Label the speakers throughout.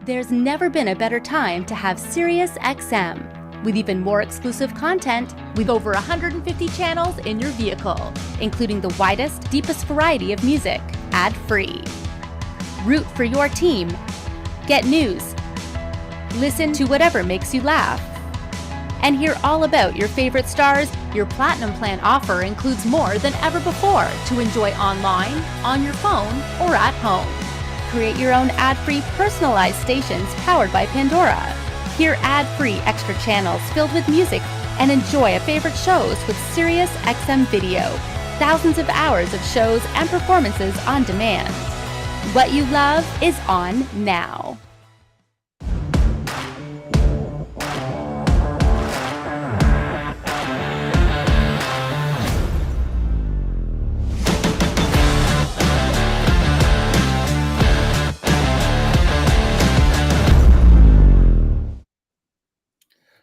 Speaker 1: There's never been a better time to have SiriusXM. With even more exclusive content, with over 150 channels in your vehicle, including the widest, deepest variety of music, ad-free. Root for your team. Get news. Listen to whatever makes you laugh. And hear all about your favorite stars. Your Platinum Plan offer includes more than ever before to enjoy online, on your phone, or at home. Create your own ad-free personalized stations powered by Pandora. Hear ad-free extra channels filled with music and enjoy a favorite shows with SiriusXM Video. Thousands of hours of shows and performances on demand. What you love is on now.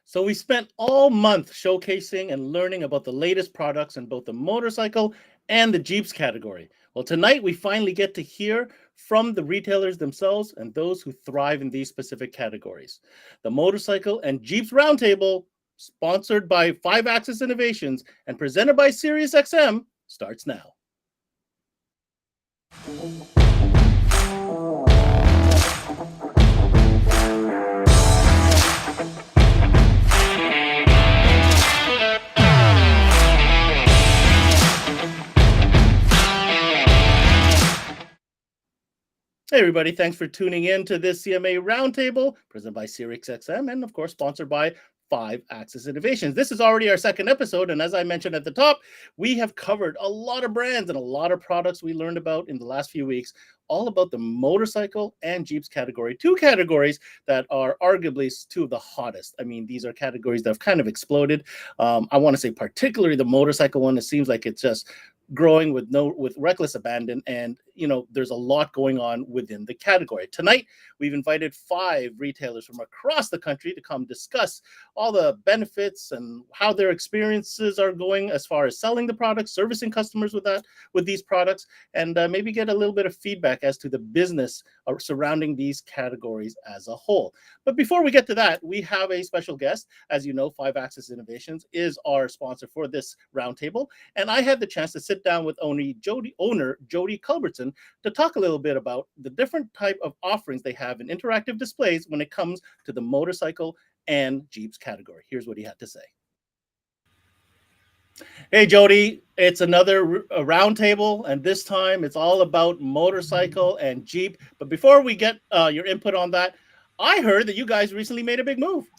Speaker 2: So we spent all month showcasing and learning about the latest products in both the motorcycle and the Jeeps category. Well, tonight we finally get to hear from the retailers themselves and those who thrive in these specific categories. The Motorcycle and Jeeps Roundtable, sponsored by 5-Axis Innovations and presented by SiriusXM, starts now. Hey everybody, thanks for tuning in to this CMA Roundtable, presented by SiriusXM and of course sponsored by 5-Axis Innovations. This is already our second episode, and as I mentioned at the top, we have covered a lot of brands and a lot of products we learned about in the last few weeks, all about the motorcycle and Jeeps category, two categories that are arguably two of the hottest. I mean, these are categories that have kind of exploded. I want to say particularly the motorcycle one, it seems like it's just growing with reckless abandon, and there's a lot going on within the category. Tonight we've invited 5 retailers from across the country to come discuss all the benefits and how their experiences are going as far as selling the products, servicing customers with these products, and maybe get a little bit of feedback as to the business surrounding these categories as a whole. But before we get to that, we have a special guest. As you know, 5-Axis Innovations is our sponsor for this roundtable, and I had the chance to sit down with owner Jody Culbertson to talk a little bit about the different type of offerings they have in interactive displays when it comes to the motorcycle and Jeeps category. Here's what he had to say. Hey Jody, it's another roundtable, and this time it's all about motorcycle and Jeep. But before we get your input on that, I heard that you guys recently made a big move.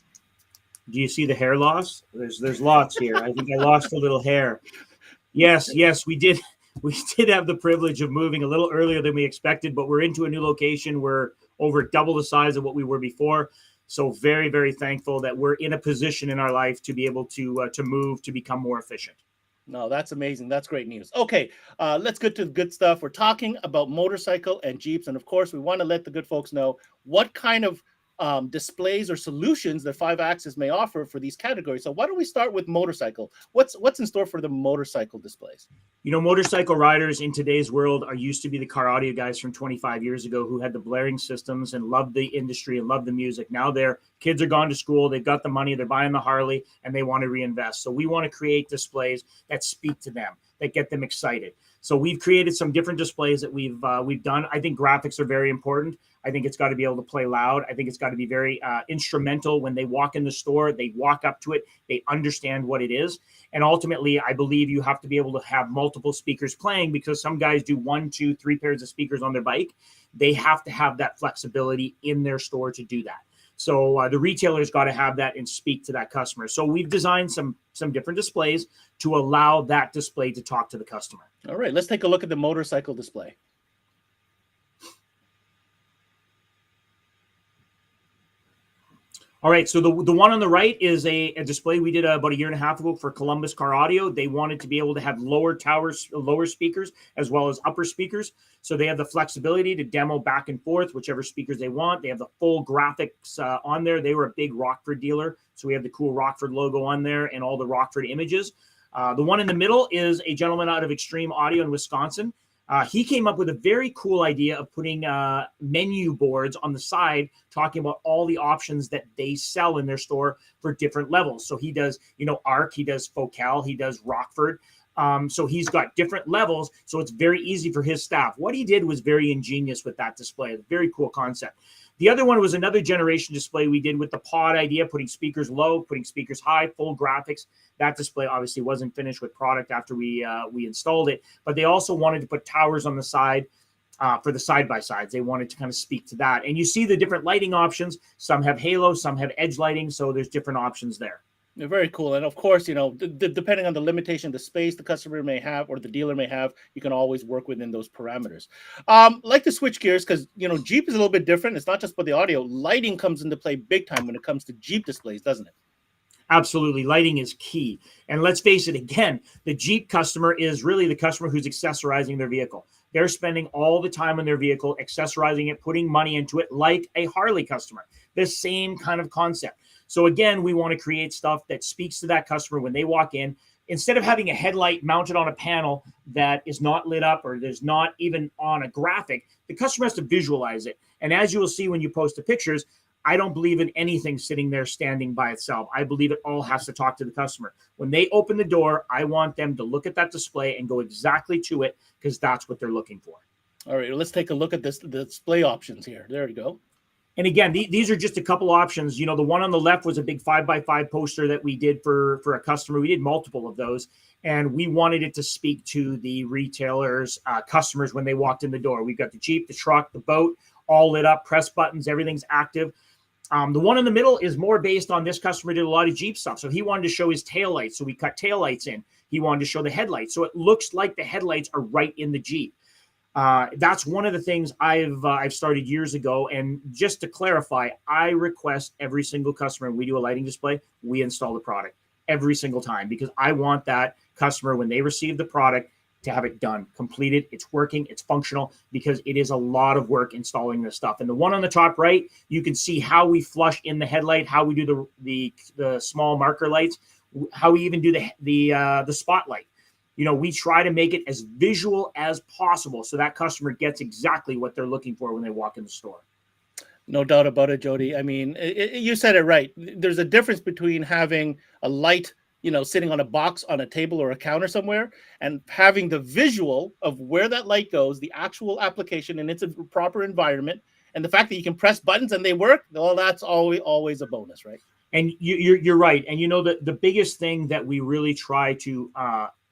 Speaker 3: Do you see the hair loss? There's lots here. I think I lost a little hair. Yes, we did. We did have the privilege of moving a little earlier than we expected, but we're into a new location. We're over double the size of what we were before. So very, very thankful that we're in a position in our life to be able to move to become more efficient.
Speaker 2: No, that's amazing. That's great news. Okay, let's get to the good stuff. We're talking about motorcycle and Jeeps, and of course, we want to let the good folks know what kind of displays or solutions that 5-Axis may offer for these categories. So why don't we start with motorcycle? What's in store for the motorcycle displays?
Speaker 3: Motorcycle riders in today's world used to be the car audio guys from 25 years ago who had the blaring systems and loved the industry and loved the music. Now their kids are gone to school, they've got the money, they're buying the Harley, and they want to reinvest. So we want to create displays that speak to them, that get them excited. So we've created some different displays that we've done. I think graphics are very important. I think it's got to be able to play loud. I think it's got to be very instrumental. When they walk in the store, they walk up to it, they understand what it is. And ultimately, I believe you have to be able to have multiple speakers playing, because some guys do 1, 2, 3 pairs of speakers on their bike. They have to have that flexibility in their store to do that. So the retailer's got to have that and speak to that customer. So we've designed some different displays to allow that display to talk to the customer.
Speaker 2: All right, let's take a look at the motorcycle display.
Speaker 3: All right, so the one on the right is a display we did about a year and a half ago for Columbus Car Audio. They wanted to be able to have lower speakers as well as upper speakers. So they have the flexibility to demo back and forth, whichever speakers they want. They have the full graphics on there. They were a big Rockford dealer, so we have the cool Rockford logo on there and all the Rockford images. The one in the middle is a gentleman out of Extreme Audio in Wisconsin. He came up with a very cool idea of putting menu boards on the side, talking about all the options that they sell in their store for different levels. So he does, ARC, he does Focal, he does Rockford. So he's got different levels. So it's very easy for his staff. What he did was very ingenious with that display. A very cool concept. The other one was another generation display we did with the pod idea, putting speakers low, putting speakers high, full graphics. That display obviously wasn't finished with product after we installed it, but they also wanted to put towers on the side for the side-by-sides. They wanted to kind of speak to that. And you see the different lighting options. Some have halo, some have edge lighting, so there's different options there.
Speaker 2: They're very cool. And of course, depending on the limitation, the space the customer may have or the dealer may have, you can always work within those parameters. Like to switch gears because, Jeep is a little bit different. It's not just for the audio. Lighting comes into play big time when it comes to Jeep displays, doesn't it?
Speaker 3: Absolutely. Lighting is key. And let's face it, again, the Jeep customer is really the customer who's accessorizing their vehicle. They're spending all the time on their vehicle, accessorizing it, putting money into it like a Harley customer. The same kind of concept. So again, we want to create stuff that speaks to that customer when they walk in. Instead of having a headlight mounted on a panel that is not lit up or there's not even on a graphic, the customer has to visualize it. And as you will see when you post the pictures, I don't believe in anything sitting there standing by itself. I believe it all has to talk to the customer. When they open the door, I want them to look at that display and go exactly to it because that's what they're looking for.
Speaker 2: All right, let's take a look at the display options here. There you go.
Speaker 3: And again, these are just a couple options. The one on the left was a big 5x5 poster that we did for a customer. We did multiple of those, and we wanted it to speak to the retailers, customers when they walked in the door. We've got the Jeep, the truck, the boat, all lit up, press buttons, everything's active. The one in the middle is more based on this customer did a lot of Jeep stuff. So he wanted to show his taillights. So we cut taillights in. He wanted to show the headlights. So it looks like the headlights are right in the Jeep. That's one of the things I've started years ago. And just to clarify, I request every single customer when we do a lighting display, we install the product every single time because I want that customer when they receive the product to have it done, completed, it's working, it's functional, because it is a lot of work installing this stuff. And the one on the top right, you can see how we flush in the headlight, how we do the small marker lights, how we even do the spotlight. We try to make it as visual as possible so that customer gets exactly what they're looking for when they walk in the store.
Speaker 2: No doubt about it, Jody. I mean, you said it right. There's a difference between having a light sitting on a box on a table or a counter somewhere and having the visual of where that light goes, the actual application in its proper environment, and the fact that you can press buttons and they work, well, that's always a bonus, right?
Speaker 3: And you're right. And the biggest thing that we really try to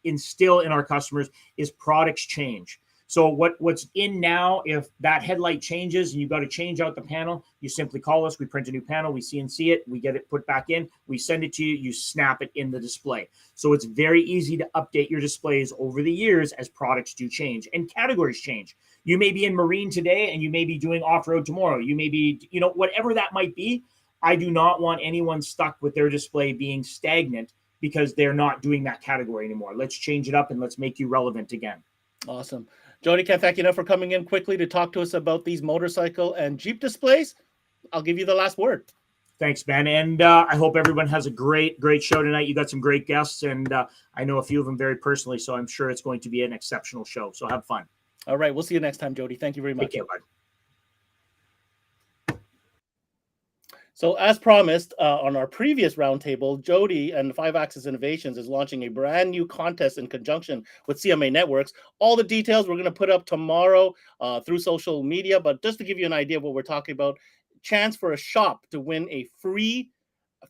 Speaker 3: instill in our customers is products change. So what's in now, if that headlight changes and you've got to change out the panel, you simply call us, we print a new panel, we CNC it, we get it put back in, we send it to you, you snap it in the display. So it's very easy to update your displays over the years as products do change and categories change. You may be in marine today and you may be doing off-road tomorrow. You may be, whatever that might be. I do not want anyone stuck with their display being stagnant because they're not doing that category anymore. Let's change it up and let's make you relevant again.
Speaker 2: Awesome. Jody, can't thank you enough for coming in quickly to talk to us about these motorcycle and Jeep displays. I'll give you the last word.
Speaker 3: Thanks, Ben. And I hope everyone has a great show tonight. You got some great guests, and I know a few of them very personally, so I'm sure it's going to be an exceptional show. So have fun.
Speaker 2: All right. We'll see you next time, Jody. Thank you very much.
Speaker 3: Take care, bud.
Speaker 2: So as promised on our previous roundtable, Jody and 5-Axis Innovations is launching a brand new contest in conjunction with CMA Networks. All the details we're going to put up tomorrow through social media, but just to give you an idea of what we're talking about, chance for a shop to win a free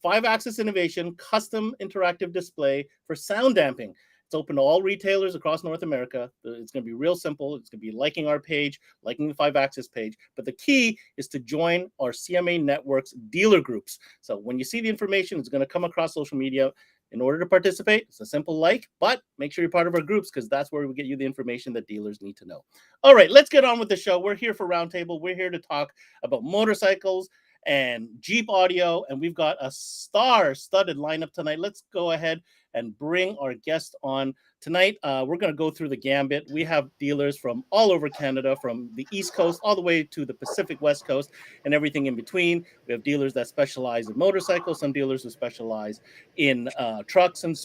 Speaker 2: 5-Axis Innovation custom interactive display for sound damping. It's open to all retailers across North America. It's going to be real simple. It's going to be liking our page, liking the 5-Axis page. But the key is to join our CMA Networks dealer groups. So when you see the information, it's going to come across social media. In order to participate, it's a simple like, but make sure you're part of our groups because that's where we get you the information that dealers need to know. All right, let's get on with the show. We're here for Roundtable. We're here to talk about motorcycles and Jeep audio, and we've got a star-studded lineup tonight. Let's go ahead and bring our guest on. Tonight, we're going to go through the gambit. We have dealers from all over Canada, from the East Coast all the way to the Pacific West Coast and everything in between. We have dealers that specialize in motorcycles, some dealers who specialize in trucks and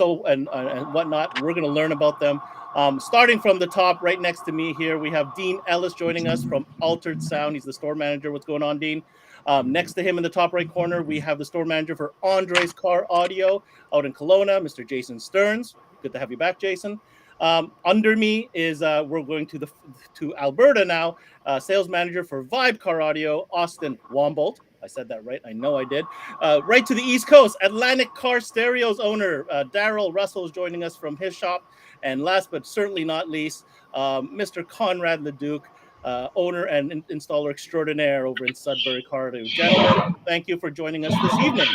Speaker 2: whatnot. We're going to learn about them. Starting from the top, right next to me here, we have Dean Ellis joining us from Altered Sound. He's the store manager. What's going on, Dean? Next to him in the top right corner, we have the store manager for Andre's Car Audio out in Kelowna, Mr. Jason STEARNS. Good to have you back, Jason. Under me is we're going to Alberta now. Sales manager for Vibe Car Audio, Austin WAMBOLDT. I said that right. I know I did. Right to the East Coast, Atlantic Car Stereos owner DARRYL Russell is joining us from his shop. And last but certainly not least, Mr. CONRAD LEDUC, owner and installer extraordinaire over in Sudbury Car Audio. Gentlemen, thank you for joining us this evening.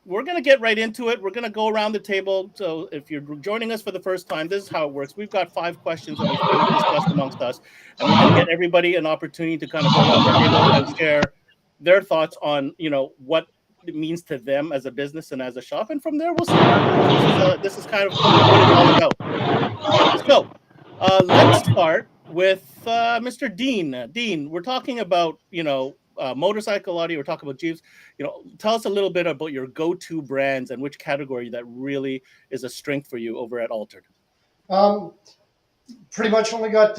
Speaker 2: We're going to get right into it. We're going to go around the table. So if you're joining us for the first time, this is how it works. We've got 5 questions that we've discussed amongst us, and we're going to get everybody an opportunity to kind of go around the table and share their thoughts on, what it means to them as a business and as a shop. And from there, we'll see. This is kind of what it's all about. So let's start with Mr. Dean. Dean, we're talking about, motorcycle audio. We're talking about Jeeps. Tell us a little bit about your go-to brands and which category that really is a strength for you over at Altered.
Speaker 4: Pretty much only got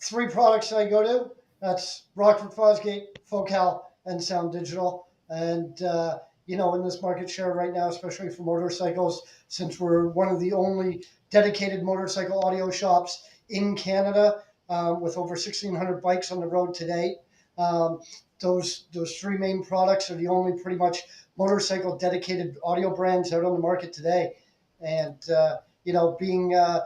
Speaker 4: 3 products that I go to. That's Rockford Fosgate, Focal, and Sound Digital. And in this market share right now, especially for motorcycles, since we're one of the only dedicated motorcycle audio shops in Canada, with over 1,600 bikes on the road today. Those 3 main products are the only pretty much motorcycle dedicated audio brands out on the market today. And, being the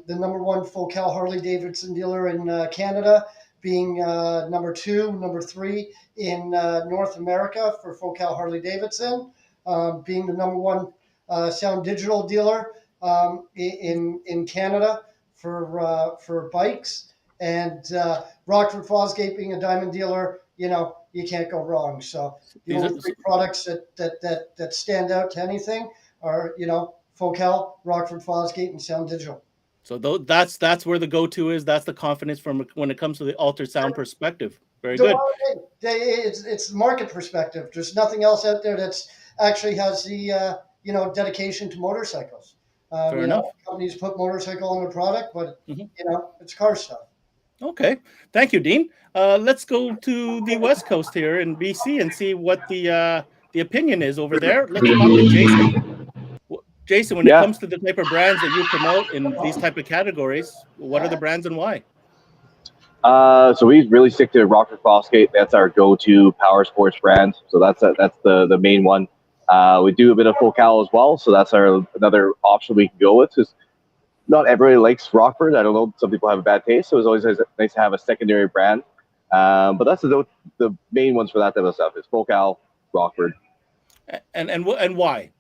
Speaker 4: number 1 Focal Harley Davidson dealer in Canada, being number 2, number 3 in North America for Focal Harley Davidson, being the number 1 Sound Digital dealer in Canada for bikes. And Rockford Fosgate being a diamond dealer, you can't go wrong. So the only 3 products that stand out to anything are, Focal, Rockford Fosgate, and Sound Digital.
Speaker 2: So that's where the go-to is. That's the confidence from when it comes to the Altered Sound perspective. Very good.
Speaker 4: It's the market perspective. There's nothing else out there that's actually has the dedication to motorcycles.
Speaker 2: Fair enough.
Speaker 4: Companies put motorcycle on their product, but it's car stuff.
Speaker 2: Okay, thank you, Dean. Let's go to the West Coast here in BC and see what the opinion is over there. Let's talk to Jason. Jason, when it comes to the type of brands that you promote in these type of categories, what are the brands and why?
Speaker 5: So we really stick to Rockford Fosgate. That's our go-to power sports brand. So that's the main one. We do a bit of Focal as well. So that's another option we can go with. Because not everybody likes Rockford. I don't know. Some people have a bad taste. So it's always nice to have a secondary brand. But that's the main ones for that type of stuff. It's Focal, Rockford.
Speaker 2: And why?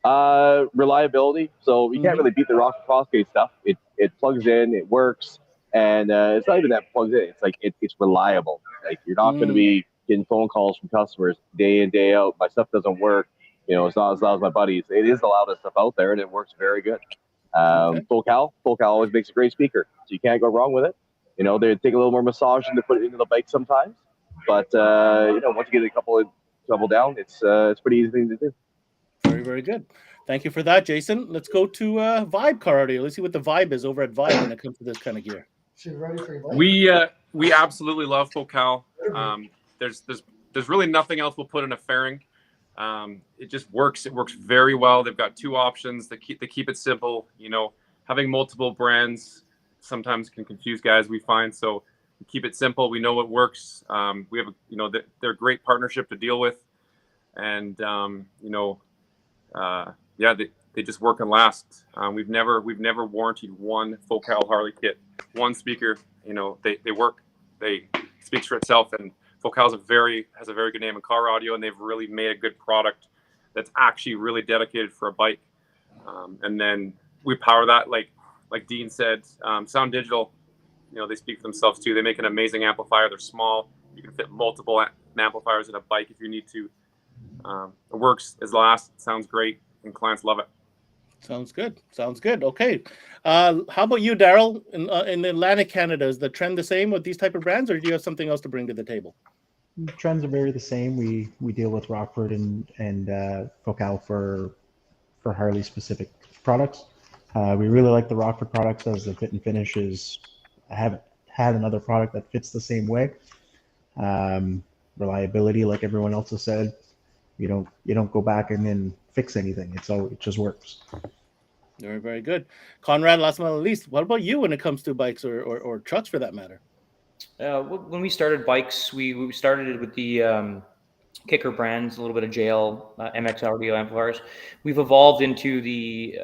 Speaker 5: Reliability. So you can't really beat the Rockford Fosgate stuff. It plugs in, it works, and it's not even that plugs in. It's like it's reliable. Like you're not going to be getting phone calls from customers day in, day out. My stuff doesn't work. It's not as loud as my buddies. It is the loudest stuff out there, and it works very good. Focal always makes a great speaker, so you can't go wrong with it. They take a little more massaging to put it into the bike sometimes, but once you get a couple down, it's pretty easy thing to do.
Speaker 2: Very, very good. Thank you for that, Jason. Let's go to Vibe Car Audio. Let's see what the vibe is over at Vibe when it comes to this kind of gear.
Speaker 6: We absolutely love Focal. There's really nothing else we'll put in a fairing. It just works. It works very well. They've got 2 options. They keep it simple. Having multiple brands sometimes can confuse guys, we find. So we keep it simple. We know what works. We have they're a great partnership to deal with, and they just work and last. We've never warranted one Focal Harley kit, one speaker. They work. They speaks for itself, and Focal has a very good name in car audio, and they've really made a good product that's actually really dedicated for a bike. And then we power that, like Dean said. Sound Digital, they speak for themselves too. They make an amazing amplifier. They're small. You can fit multiple amplifiers in a bike if you need to. It works, is last, sounds great, and clients love it.
Speaker 2: Sounds good. Sounds good. Okay. How about you, Darryl? In Atlantic Canada, is the trend the same with these type of brands, or do you have something else to bring to the table?
Speaker 7: Trends are very the same. We deal with Rockford and Focal for Harley specific products. We really like the Rockford products as the fit and finish is. I haven't had another product that fits the same way. Reliability, like everyone else has said, you don't go back and then fix anything. It just works.
Speaker 2: Very, very good. Conrad, last but not least, what about you when it comes to bikes or trucks for that matter?
Speaker 8: When we started bikes, we started with the Kicker brands, a little bit of JL, MX audio amplifiers. We've evolved into the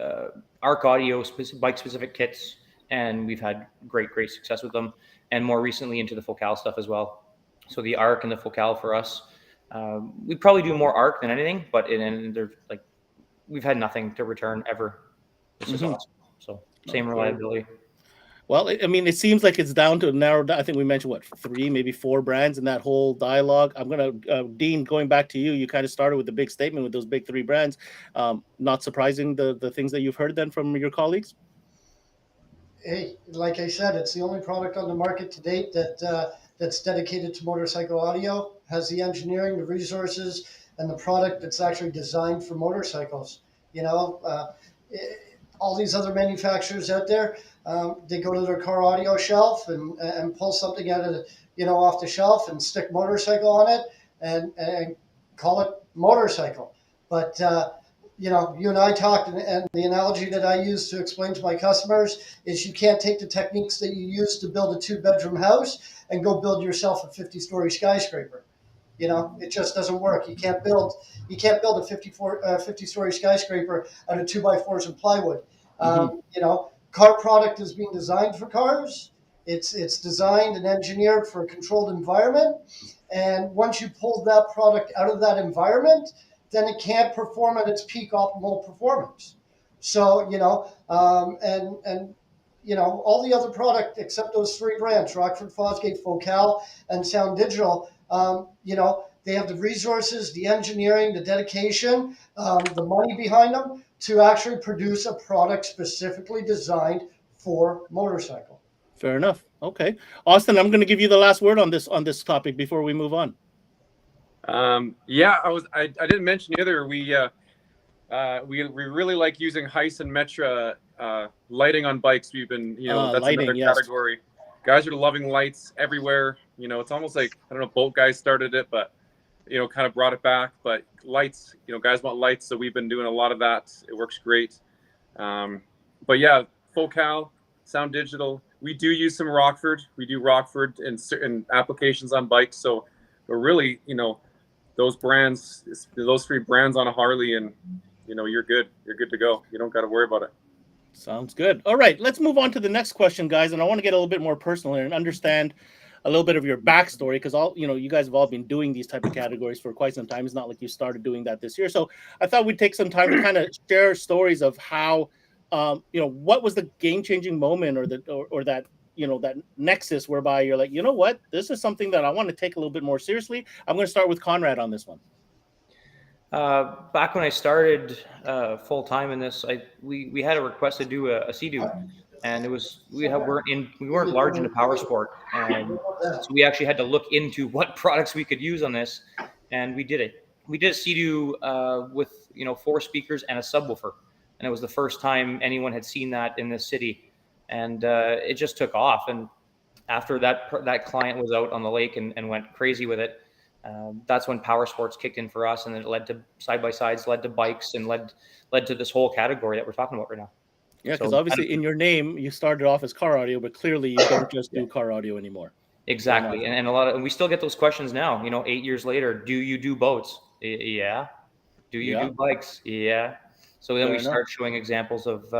Speaker 8: ARC audio bike-specific kits, and we've had great success with them. And more recently into the Focal stuff as well. So the ARC and the Focal for us, we probably do more ARC than anything, but they're like we've had nothing to return ever. This is awesome. So same reliability.
Speaker 2: Well, I mean, it seems like it's down to narrow down. I think we mentioned what 3, maybe 4 brands in that whole dialogue. I'm gonna Dean, going back to you. You kind of started with the big statement with those big 3 brands. Not surprising the things that you've heard then from your colleagues.
Speaker 4: Hey, like I said, it's the only product on the market to date that's dedicated to motorcycle audio, has the engineering, the resources, and the product that's actually designed for motorcycles. All these other manufacturers out there, they go to their car audio shelf and pull something out of off the shelf and stick motorcycle on it and call it motorcycle. But you and I talked, and the analogy that I use to explain to my customers is you can't take the techniques that you use to build a 2-bedroom house and go build yourself a 50-story skyscraper. It just doesn't work. You can't build a 50-story skyscraper out of 2x4s and plywood. Car product is being designed for cars. It's designed and engineered for a controlled environment. And once you pull that product out of that environment, then it can't perform at its peak optimal performance. So, all the other product except those 3 brands, Rockford, Fosgate, Focal, and Sound Digital, they have the resources, the engineering, the dedication, the money behind them to actually produce a product specifically designed for motorcycle.
Speaker 2: Fair enough. Okay, Austin, I'm going to give you the last word on this topic before we move on.
Speaker 6: I didn't mention either. We really like using Heiss and Metra lighting on bikes. We've been that's lighting, another category. Yes. Guys are loving lights everywhere. It's almost like, I don't know, boat guys started it, but kind of brought it back. But lights, guys want lights, so we've been doing a lot of that. It works great. But yeah, Focal, Sound Digital. We do use some Rockford. We do Rockford in certain applications on bikes. So we're really, those brands, those 3 brands on a Harley, and you're good. You're good to go. You don't got to worry about it.
Speaker 2: Sounds good. All right, let's move on to the next question, guys. And I want to get a little bit more personal here and understand a little bit of your backstory, because you guys have all been doing these type of categories for quite some time. It's not like you started doing that this year. So I thought we'd take some time to kind of share stories of how, what was the game-changing moment or that that nexus whereby you're like, what, this is something that I want to take a little bit more seriously. I'm going to start with Conrad on this one.
Speaker 8: Back when I started full time in this, we had a request to do a Sea-Doo, and it was we weren't large into power sport, and so we actually had to look into what products we could use on this, and we did it. We did a Sea-Doo with 4 speakers and a subwoofer, and it was the first time anyone had seen that in this city, and it just took off. And after that client was out on the lake and went crazy with it. That's when power sports kicked in for us, and it led to side-by-sides, led to bikes, and led to this whole category that we're talking about right now.
Speaker 2: Yeah, because obviously in your name, you started off as car audio, but clearly you don't just do car audio anymore.
Speaker 8: Exactly. And and we still get those questions now, 8 years later. Do you do boats? Yeah. Do you do bikes? Yeah. So then we start showing examples of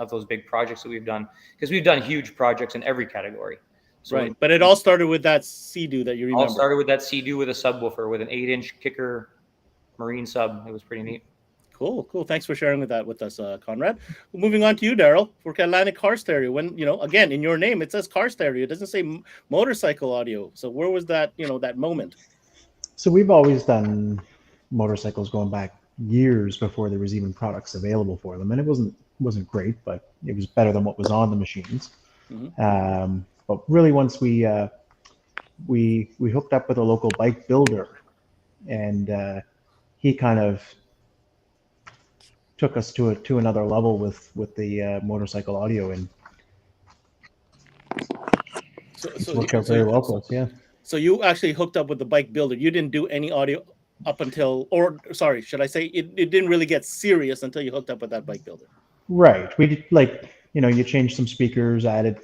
Speaker 8: those big projects that we've done, because we've done huge projects in every category. So
Speaker 2: right, but it all started with that Sea-Doo that you remember.
Speaker 8: All started with that Sea-Doo with a subwoofer, with an 8-inch Kicker marine sub. It was pretty neat.
Speaker 2: Cool. Thanks for sharing with us, Conrad. Moving on to you, Darryl, for Atlantic Car Stereo. When again, in your name it says Car Stereo. It doesn't say motorcycle audio. So where was that that moment?
Speaker 7: So we've always done motorcycles going back years before there was even products available for them, and it wasn't great, but it was better than what was on the machines. But really, once we hooked up with a local bike builder, and he kind of took us to another level with the motorcycle audio, and it's worked out very well for us. Yeah.
Speaker 2: So you actually hooked up with the bike builder. You didn't do any audio up until, or sorry, should I say it didn't really get serious until you hooked up with that bike builder?
Speaker 7: Right. We did, like, you changed some speakers, added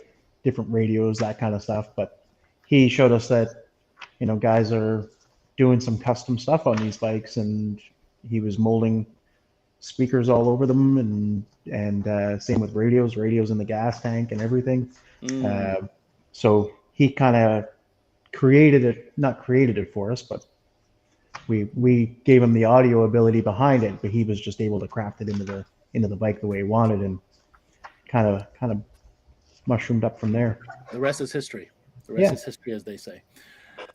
Speaker 7: different radios, that kind of stuff. But he showed us that, guys are doing some custom stuff on these bikes, and he was molding speakers all over them, and same with radios in the gas tank and everything. So he kind of not created it for us, but we gave him the audio ability behind it, but he was just able to craft it into the bike the way he wanted, and kind of mushroomed up from there.
Speaker 2: The rest is history. The rest is history, as they say.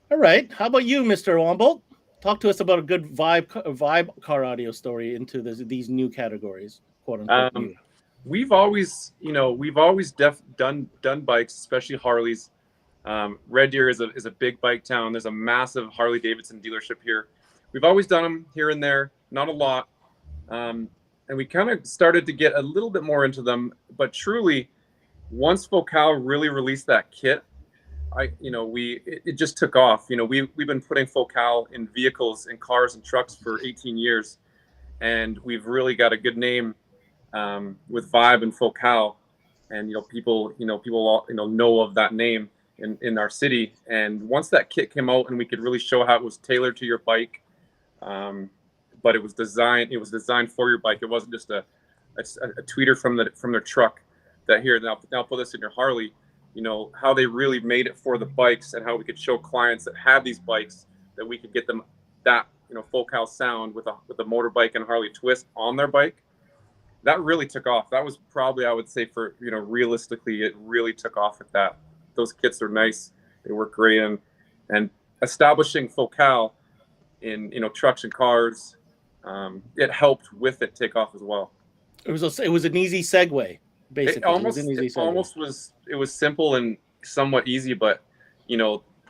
Speaker 2: All right. How about you, Mr. Wambold? Talk to us about a good vibe car audio story into these new categories, quote unquote.
Speaker 6: We've always done bikes, especially Harleys. Red Deer is a big bike town. There's a massive Harley Davidson dealership here. We've always done them here and there, not a lot. And we kind of started to get a little bit more into them, but truly, once Focal really released that kit, it just took off. We've been putting Focal in vehicles and cars and trucks for 18 years, and we've really got a good name with Vibe and Focal, and people know of that name in our city. And once that kit came out and we could really show how it was tailored to your bike, but it was designed for your bike. It wasn't just a tweeter from their truck that here now put this in your Harley. How they really made it for the bikes, and how we could show clients that had these bikes that we could get them that Focal sound with a motorbike and Harley twist on their bike. That really took off. That was probably, I would say, for realistically, it really took off with that. Those kits are nice. They work great, and establishing Focal in trucks and cars, it helped with it take off as well. It was an easy segue. Basically, it was simple and somewhat easy, but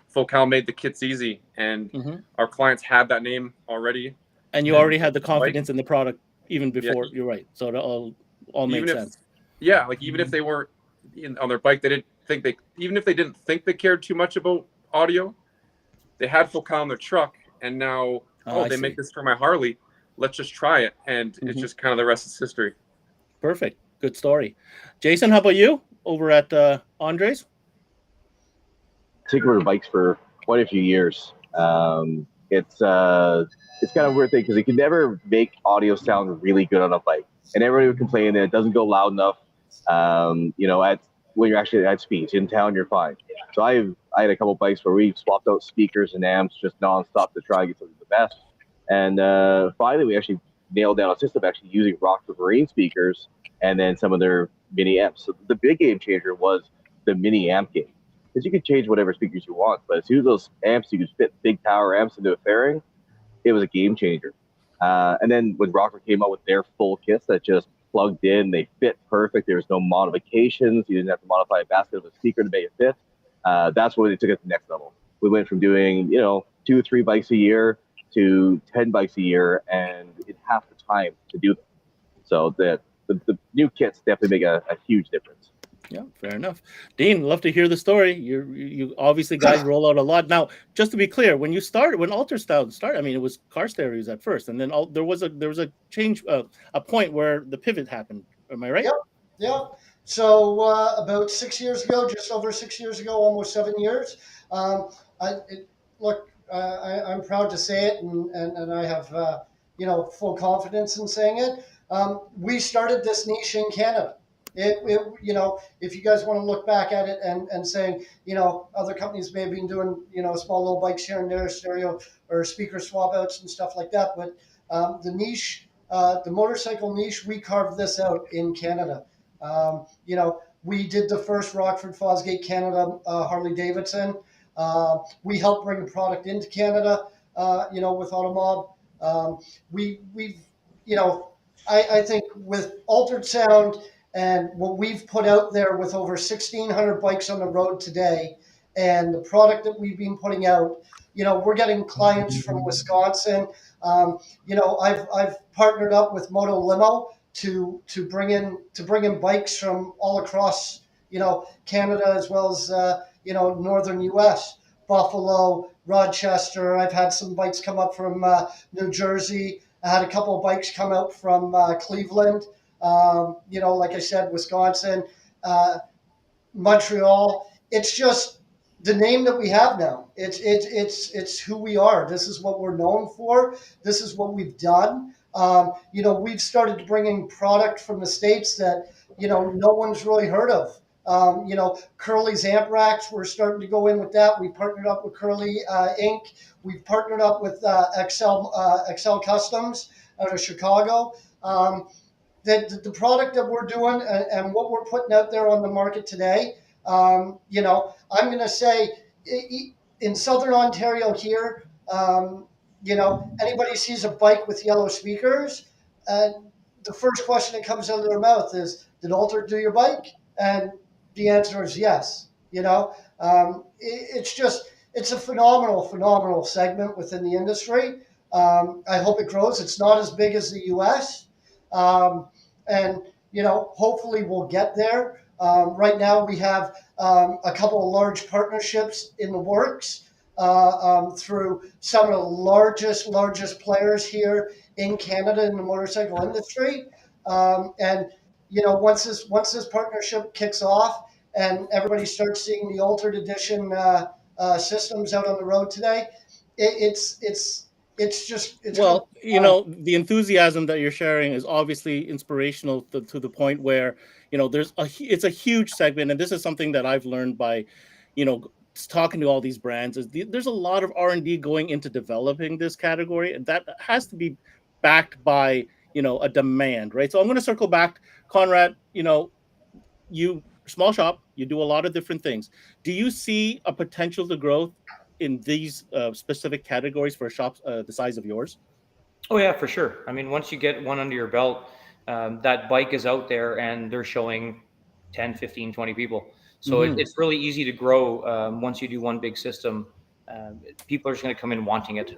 Speaker 6: Focal made the kits easy, and our clients had that name already. And you already had the confidence in the product even before. You're right. So it all made sense. Even if they weren't on their bike, even if they didn't think they cared too much about audio, they had Focal on their truck, and now they make this for my Harley. Let's just try it, and it's just kind of the rest is history. Perfect. Good story. Jason, how about you over at Andres?
Speaker 5: Taking over bikes for quite a few years. It's kind of a weird thing because you can never make audio sound really good on a bike, and everybody would complain that it doesn't go loud enough. When you're actually at speeds in town, you're fine. So I had a couple bikes where we swapped out speakers and amps just nonstop to try and get something the best. And finally, we actually nailed down a system actually using Rockford Marine speakers and then some of their mini amps. So the big game changer was the mini amp game, because you could change whatever speakers you want, but as soon as those amps, you could fit big power amps into a fairing, it was a game changer. And then when Rockford came out with their full kits that just plugged in, they fit perfect. There was no modifications. You didn't have to modify a basket of a speaker to make it fit. That's when they took it to the next level. We went from doing 2 or 3 bikes a year to 10 bikes a year, and in half the time to do them. So the new kits definitely make a huge difference.
Speaker 2: Yeah, fair enough. Dean, love to hear the story. You obviously guys roll out a lot. Now, just to be clear, when Alterstyle started, I mean, it was car stereos at first, and then there was a change, a point where the pivot happened. Am I right?
Speaker 4: Yeah. So about 6 years ago, just over 6 years ago, almost 7 years. I'm proud to say it, and I have full confidence in saying it. We started this niche in Canada. If you guys want to look back at it and saying, other companies may have been doing, small little bikes here and there, stereo or speaker swap outs and stuff like that. But the niche, the motorcycle niche, we carved this out in Canada. We did the first Rockford Fosgate Canada Harley Davidson. We helped bring the product into Canada, with Automob. We've you know, I think with Altered Sound and what we've put out there with over 1,600 bikes on the road today, and the product that we've been putting out, you know, we're getting clients from Wisconsin. You know, I've partnered up with Moto Limo to bring in bikes from all across, you know, Canada as well as you know, northern U.S. Buffalo, Rochester. I've had some bikes come up from New Jersey. I had a couple of bikes come out from Cleveland. You know, like I said, Wisconsin, Montreal. It's just the name that we have now. It's who we are. This is what we're known for. This is what we've done. You know, we've started to bring in product from the States that, you know, no one's really heard of. You know, Curly's amp racks, we're starting to go in with that. We partnered up with Curly Inc. We've partnered up with Excel Customs out of Chicago. The product that we're doing and what we're putting out there on the market today, you know, I'm going to say in Southern Ontario here, you know, anybody sees a bike with yellow speakers, the first question that comes out of their mouth is, did Alter do your bike? And the answer is yes. You know, it's a phenomenal segment within the industry. I hope it grows. It's not as big as the U.S. And, you know, hopefully we'll get there. Right now we have a couple of large partnerships in the works through some of the largest players here in Canada in the motorcycle industry. And, you know, once this partnership kicks off and everybody starts seeing the Altered Edition systems out on the road today, it's
Speaker 2: well, you know, the enthusiasm that you're sharing is obviously inspirational to the point where, you know, it's a huge segment, and this is something that I've learned by, you know, talking to all these brands. There's a lot of R&D going into developing this category, and that has to be backed by, you know, a demand, right? So I'm going to circle back, Conrad. You know, you small shop, you do a lot of different things. Do you see a potential to growth in these specific categories for shops the size of yours?
Speaker 8: Oh yeah, for sure. I mean, once you get one under your belt, that bike is out there and they're showing 10, 15, 20 people. So it's really easy to grow once you do one big system. People are just going to come in wanting it.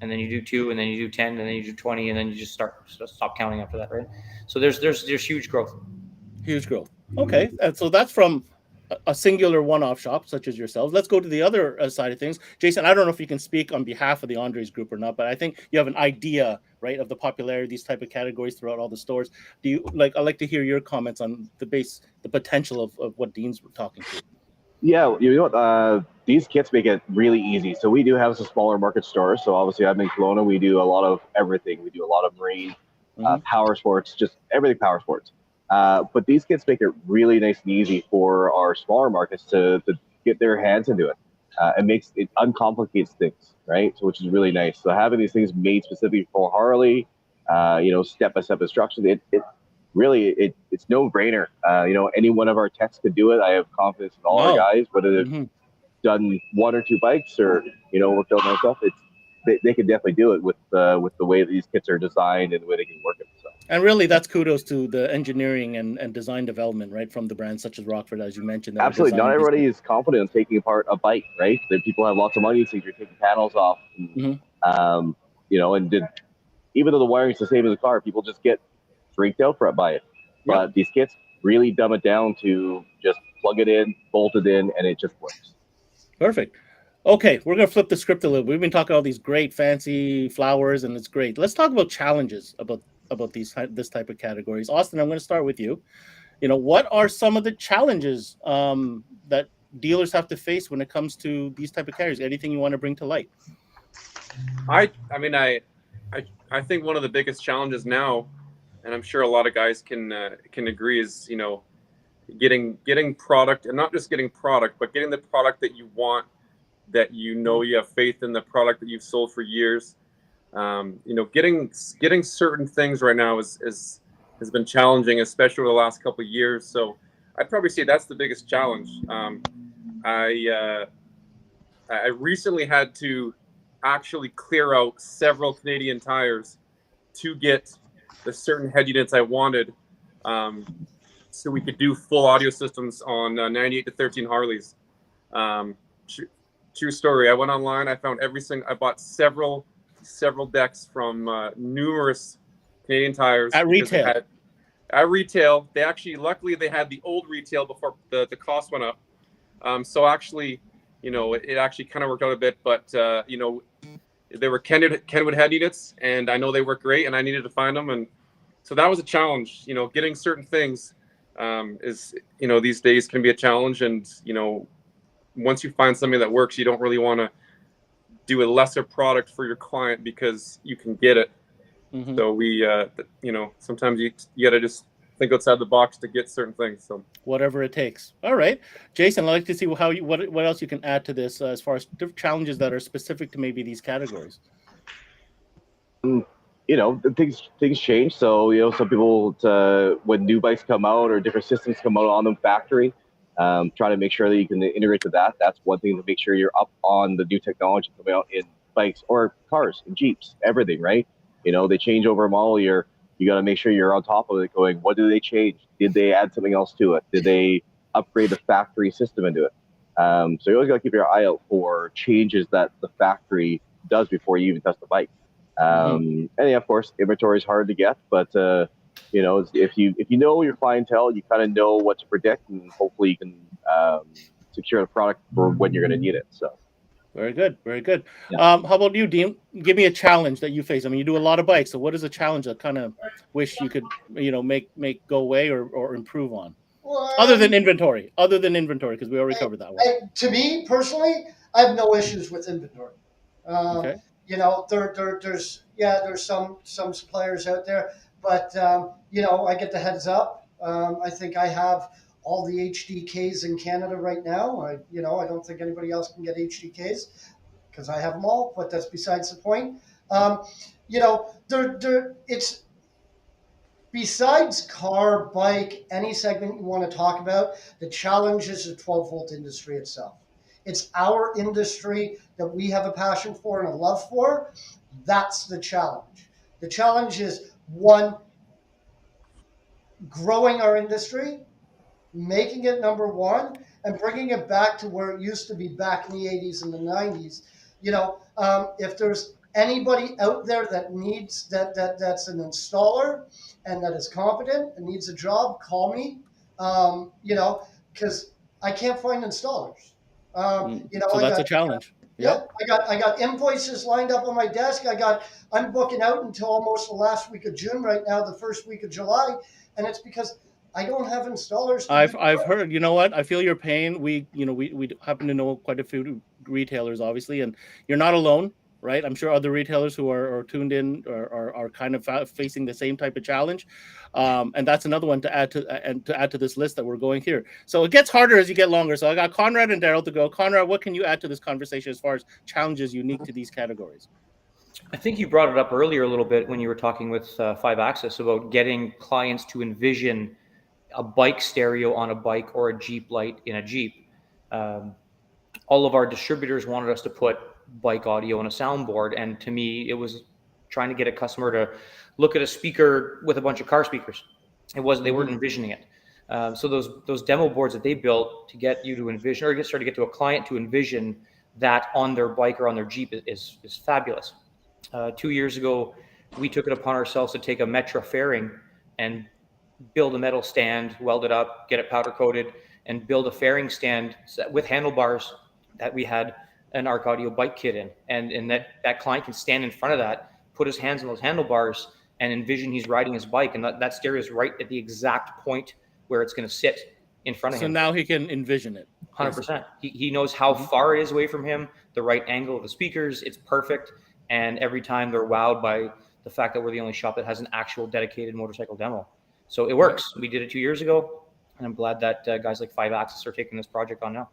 Speaker 8: And then you do 2, and then you do 10, and then you do 20, and then you just stop counting after that, right? So there's huge growth.
Speaker 2: Huge growth. Okay, and so that's from a singular one-off shop such as yourselves. Let's go to the other side of things. Jason, I don't know if you can speak on behalf of the Andres group or not, but I think you have an idea, right, of the popularity of these type of categories throughout all the stores. Do you I'd like to hear your comments on the potential of what Dean's talking to.
Speaker 5: Yeah, you know what? These kits make it really easy. So we do have some smaller market stores. So obviously I'm in Kelowna. We do a lot of everything. We do a lot of marine, power sports, just everything power sports. But these kits make it really nice and easy for our smaller markets to get their hands into it. It uncomplicates things, right? So which is really nice. So having these things made specifically for Harley, you know, step-by-step instructions, it's no brainer. You know, any one of our techs could do it. I have confidence in all our guys, whether they've done 1 or 2 bikes or, you know, worked out myself. They can definitely do it with the way that these kits are designed and the way they can work it. So.
Speaker 2: And really, that's kudos to the engineering and design development, right, from the brands such as Rockford, as you mentioned.
Speaker 5: Absolutely, not everybody is confident in taking apart a bike, right? That people have lots of money, so you're taking panels off. And, you know, even though the wiring's the same as a car, people just get freaked out by it. But these kits really dumb it down to just plug it in, bolt it in, and it just works.
Speaker 2: Perfect. Okay, we're going to flip the script a little. We've been talking about these great fancy flowers, and it's great. Let's talk about challenges about this type of categories. Austin, I'm going to start with you. You know, what are some of the challenges that dealers have to face when it comes to these type of categories? Anything you want to bring to light?
Speaker 6: I think one of the biggest challenges now, and I'm sure a lot of guys can agree, is, you know, getting product, and not just getting product, but getting the product that you want, that you know you have faith in the product that you've sold for years. You know, getting certain things right now has been challenging, especially over the last couple of years. So I'd probably say that's the biggest challenge. I recently had to actually clear out several Canadian tires to get the certain head units I wanted, so we could do full audio systems on 98 to 13 Harleys. True story. I went online. I found I bought several decks from numerous Canadian Tires
Speaker 2: at retail.
Speaker 6: At retail, they actually, luckily, they had the old retail before the cost went up. So actually, it actually kind of worked out a bit. But they were Kenwood head units, and I know they work great, and I needed to find them, and so that was a challenge. Getting certain things is these days can be a challenge, and once you find something that works, you don't really want to do a lesser product for your client because you can get it. Mm-hmm. So we, sometimes you got to just think outside the box to get certain things. So
Speaker 2: whatever it takes. All right, Jason, I'd like to see what else you can add to this as far as different challenges that are specific to maybe these categories.
Speaker 5: Things change. So some people, when new bikes come out or different systems come out on them factory, try to make sure that you can integrate to that. That's one thing, to make sure you're up on the new technology coming out in bikes or cars and Jeeps, everything, right? They change over them all year. You got to make sure you're on top of it, going, what did they change? Did they add something else to it? Did they upgrade the factory system into it? So you always got to keep your eye out for changes that the factory does before you even test the bike. And yeah, of course, inventory is hard to get, but if you know your clientele, you kind of know what to predict, and hopefully you can secure the product for when you're going to need it. So.
Speaker 2: Very good, very good.
Speaker 5: Yeah.
Speaker 2: How about you, Dean? Give me a challenge that you face. I mean, you do a lot of bikes, so what is a challenge that kind of wish you could, make go away or improve on?
Speaker 4: Well,
Speaker 2: other than inventory, because we already covered that one.
Speaker 4: To me personally, I have no issues with inventory.
Speaker 2: Okay.
Speaker 4: There's some suppliers out there, but I get the heads up. I think I have all the HDKs in Canada right now. I don't think anybody else can get HDKs because I have them all, but that's besides the point. It's besides car, bike, any segment you want to talk about, the challenge is the 12-volt industry itself. It's our industry that we have a passion for and a love for. That's the challenge. The challenge is, one, growing our industry, making it number one, and bringing it back to where it used to be back in the 80s and the 90s. If there's anybody out there that needs that's an installer and that is competent and needs a job, call me. Because I can't find installers.
Speaker 2: So that's a challenge.
Speaker 4: Yep. I got invoices lined up on my desk. I'm booking out until almost the last week of June right now, the first week of July, and it's because I don't have installers.
Speaker 2: I've heard. You know what? I feel your pain. We happen to know quite a few retailers, obviously, and you're not alone, right? I'm sure other retailers who are tuned in are kind of facing the same type of challenge, and that's another one to add to this list that we're going here. So it gets harder as you get longer. So I got CONRAD and DARRYL to go. CONRAD, what can you add to this conversation as far as challenges unique to these categories?
Speaker 8: I think you brought it up earlier a little bit when you were talking with 5-Axis about getting clients to envision a bike stereo on a bike or a Jeep light in a Jeep. All of our distributors wanted us to put bike audio on a soundboard, and to me, it was trying to get a customer to look at a speaker with a bunch of car speakers. They weren't envisioning it. So those demo boards that they built to get you to envision, or get to a client to envision that on their bike or on their Jeep is fabulous. 2 years ago, we took it upon ourselves to take a Metra fairing and build a metal stand, weld it up, get it powder coated, and build a fairing stand with handlebars that we had an Arc Audio bike kit in. And that client can stand in front of that, put his hands on those handlebars, and envision he's riding his bike. And that stereo is right at the exact point where it's going to sit in front of him.
Speaker 2: So now he can envision it.
Speaker 8: 100%. He knows how far it is away from him, the right angle of the speakers. It's perfect. And every time they're wowed by the fact that we're the only shop that has an actual dedicated motorcycle demo. So it works. We did it 2 years ago, and I'm glad that guys like 5-Axis are taking this project on now.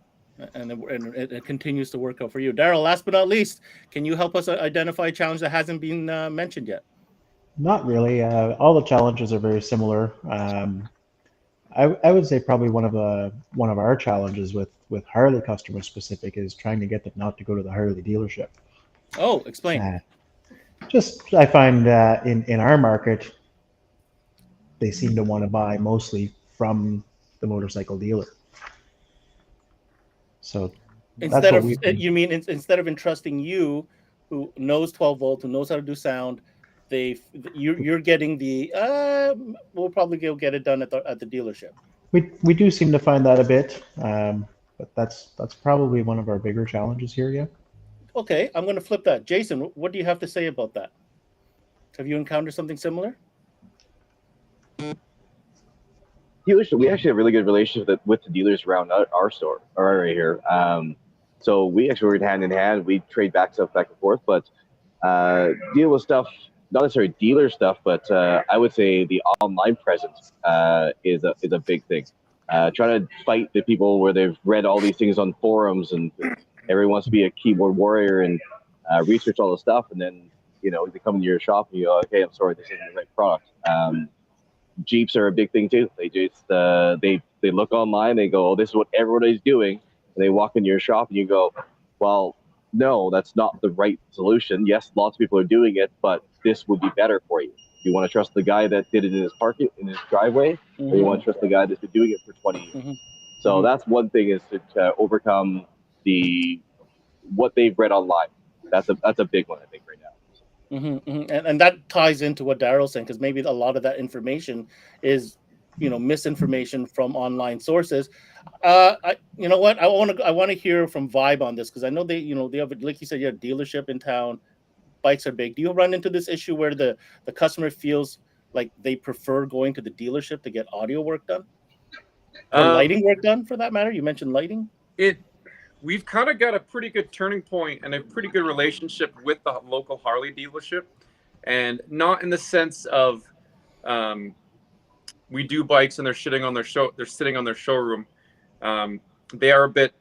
Speaker 2: And it continues to work out for you. DARRYL, last but not least, can you help us identify a challenge that hasn't been mentioned yet?
Speaker 7: Not really. All the challenges are very similar. I would say probably one of our challenges with Harley customers specific is trying to get them not to go to the Harley dealership.
Speaker 2: Oh, explain.
Speaker 7: I find in our market, they seem to want to buy mostly from the motorcycle dealer. So that's
Speaker 2: Instead
Speaker 7: what
Speaker 2: of
Speaker 7: we've been.
Speaker 2: you mean instead of entrusting you, who knows 12 volt, who knows how to do sound, you're getting the we'll probably go get it done at the dealership.
Speaker 7: We do seem to find that a bit, but that's probably one of our bigger challenges here. Yeah.
Speaker 2: Okay, I'm going to flip that. Jason, what do you have to say about that? Have you encountered something similar?
Speaker 5: Dealership, we actually have a really good relationship with the dealers around our store, or right here. So we actually work hand in hand. We trade back stuff back and forth, but deal with stuff, not necessarily dealer stuff, but I would say the online presence is a big thing. Trying to fight the people where they've read all these things on forums and everyone wants to be a keyboard warrior and research all the stuff, and then they come into your shop and you go, okay, I'm sorry, this isn't the right product. Jeeps are a big thing too. They just they look online, they go, oh, this is what everybody's doing, and they walk into your shop and you go, well, no, that's not the right solution. Yes, lots of people are doing it, but this would be better for you. You want to trust the guy that did it in his driveway, or you want to trust the guy that's been doing it for 20 years. So that's one thing, is to overcome what they've read online. That's a big one, I think, right now.
Speaker 2: And that ties into what Darryl's saying, because maybe a lot of that information is misinformation from online sources. You know what, I want to hear from Vibe on this, because I know they have, like you said, you have a dealership in town, bikes are big. Do you run into this issue where the customer feels like they prefer going to the dealership to get audio work done, or lighting work done, for that matter? You mentioned lighting.
Speaker 6: We've kind of got a pretty good turning point and a pretty good relationship with the local Harley dealership, and not in the sense of we do bikes and they're sitting on their showroom. They are a bit,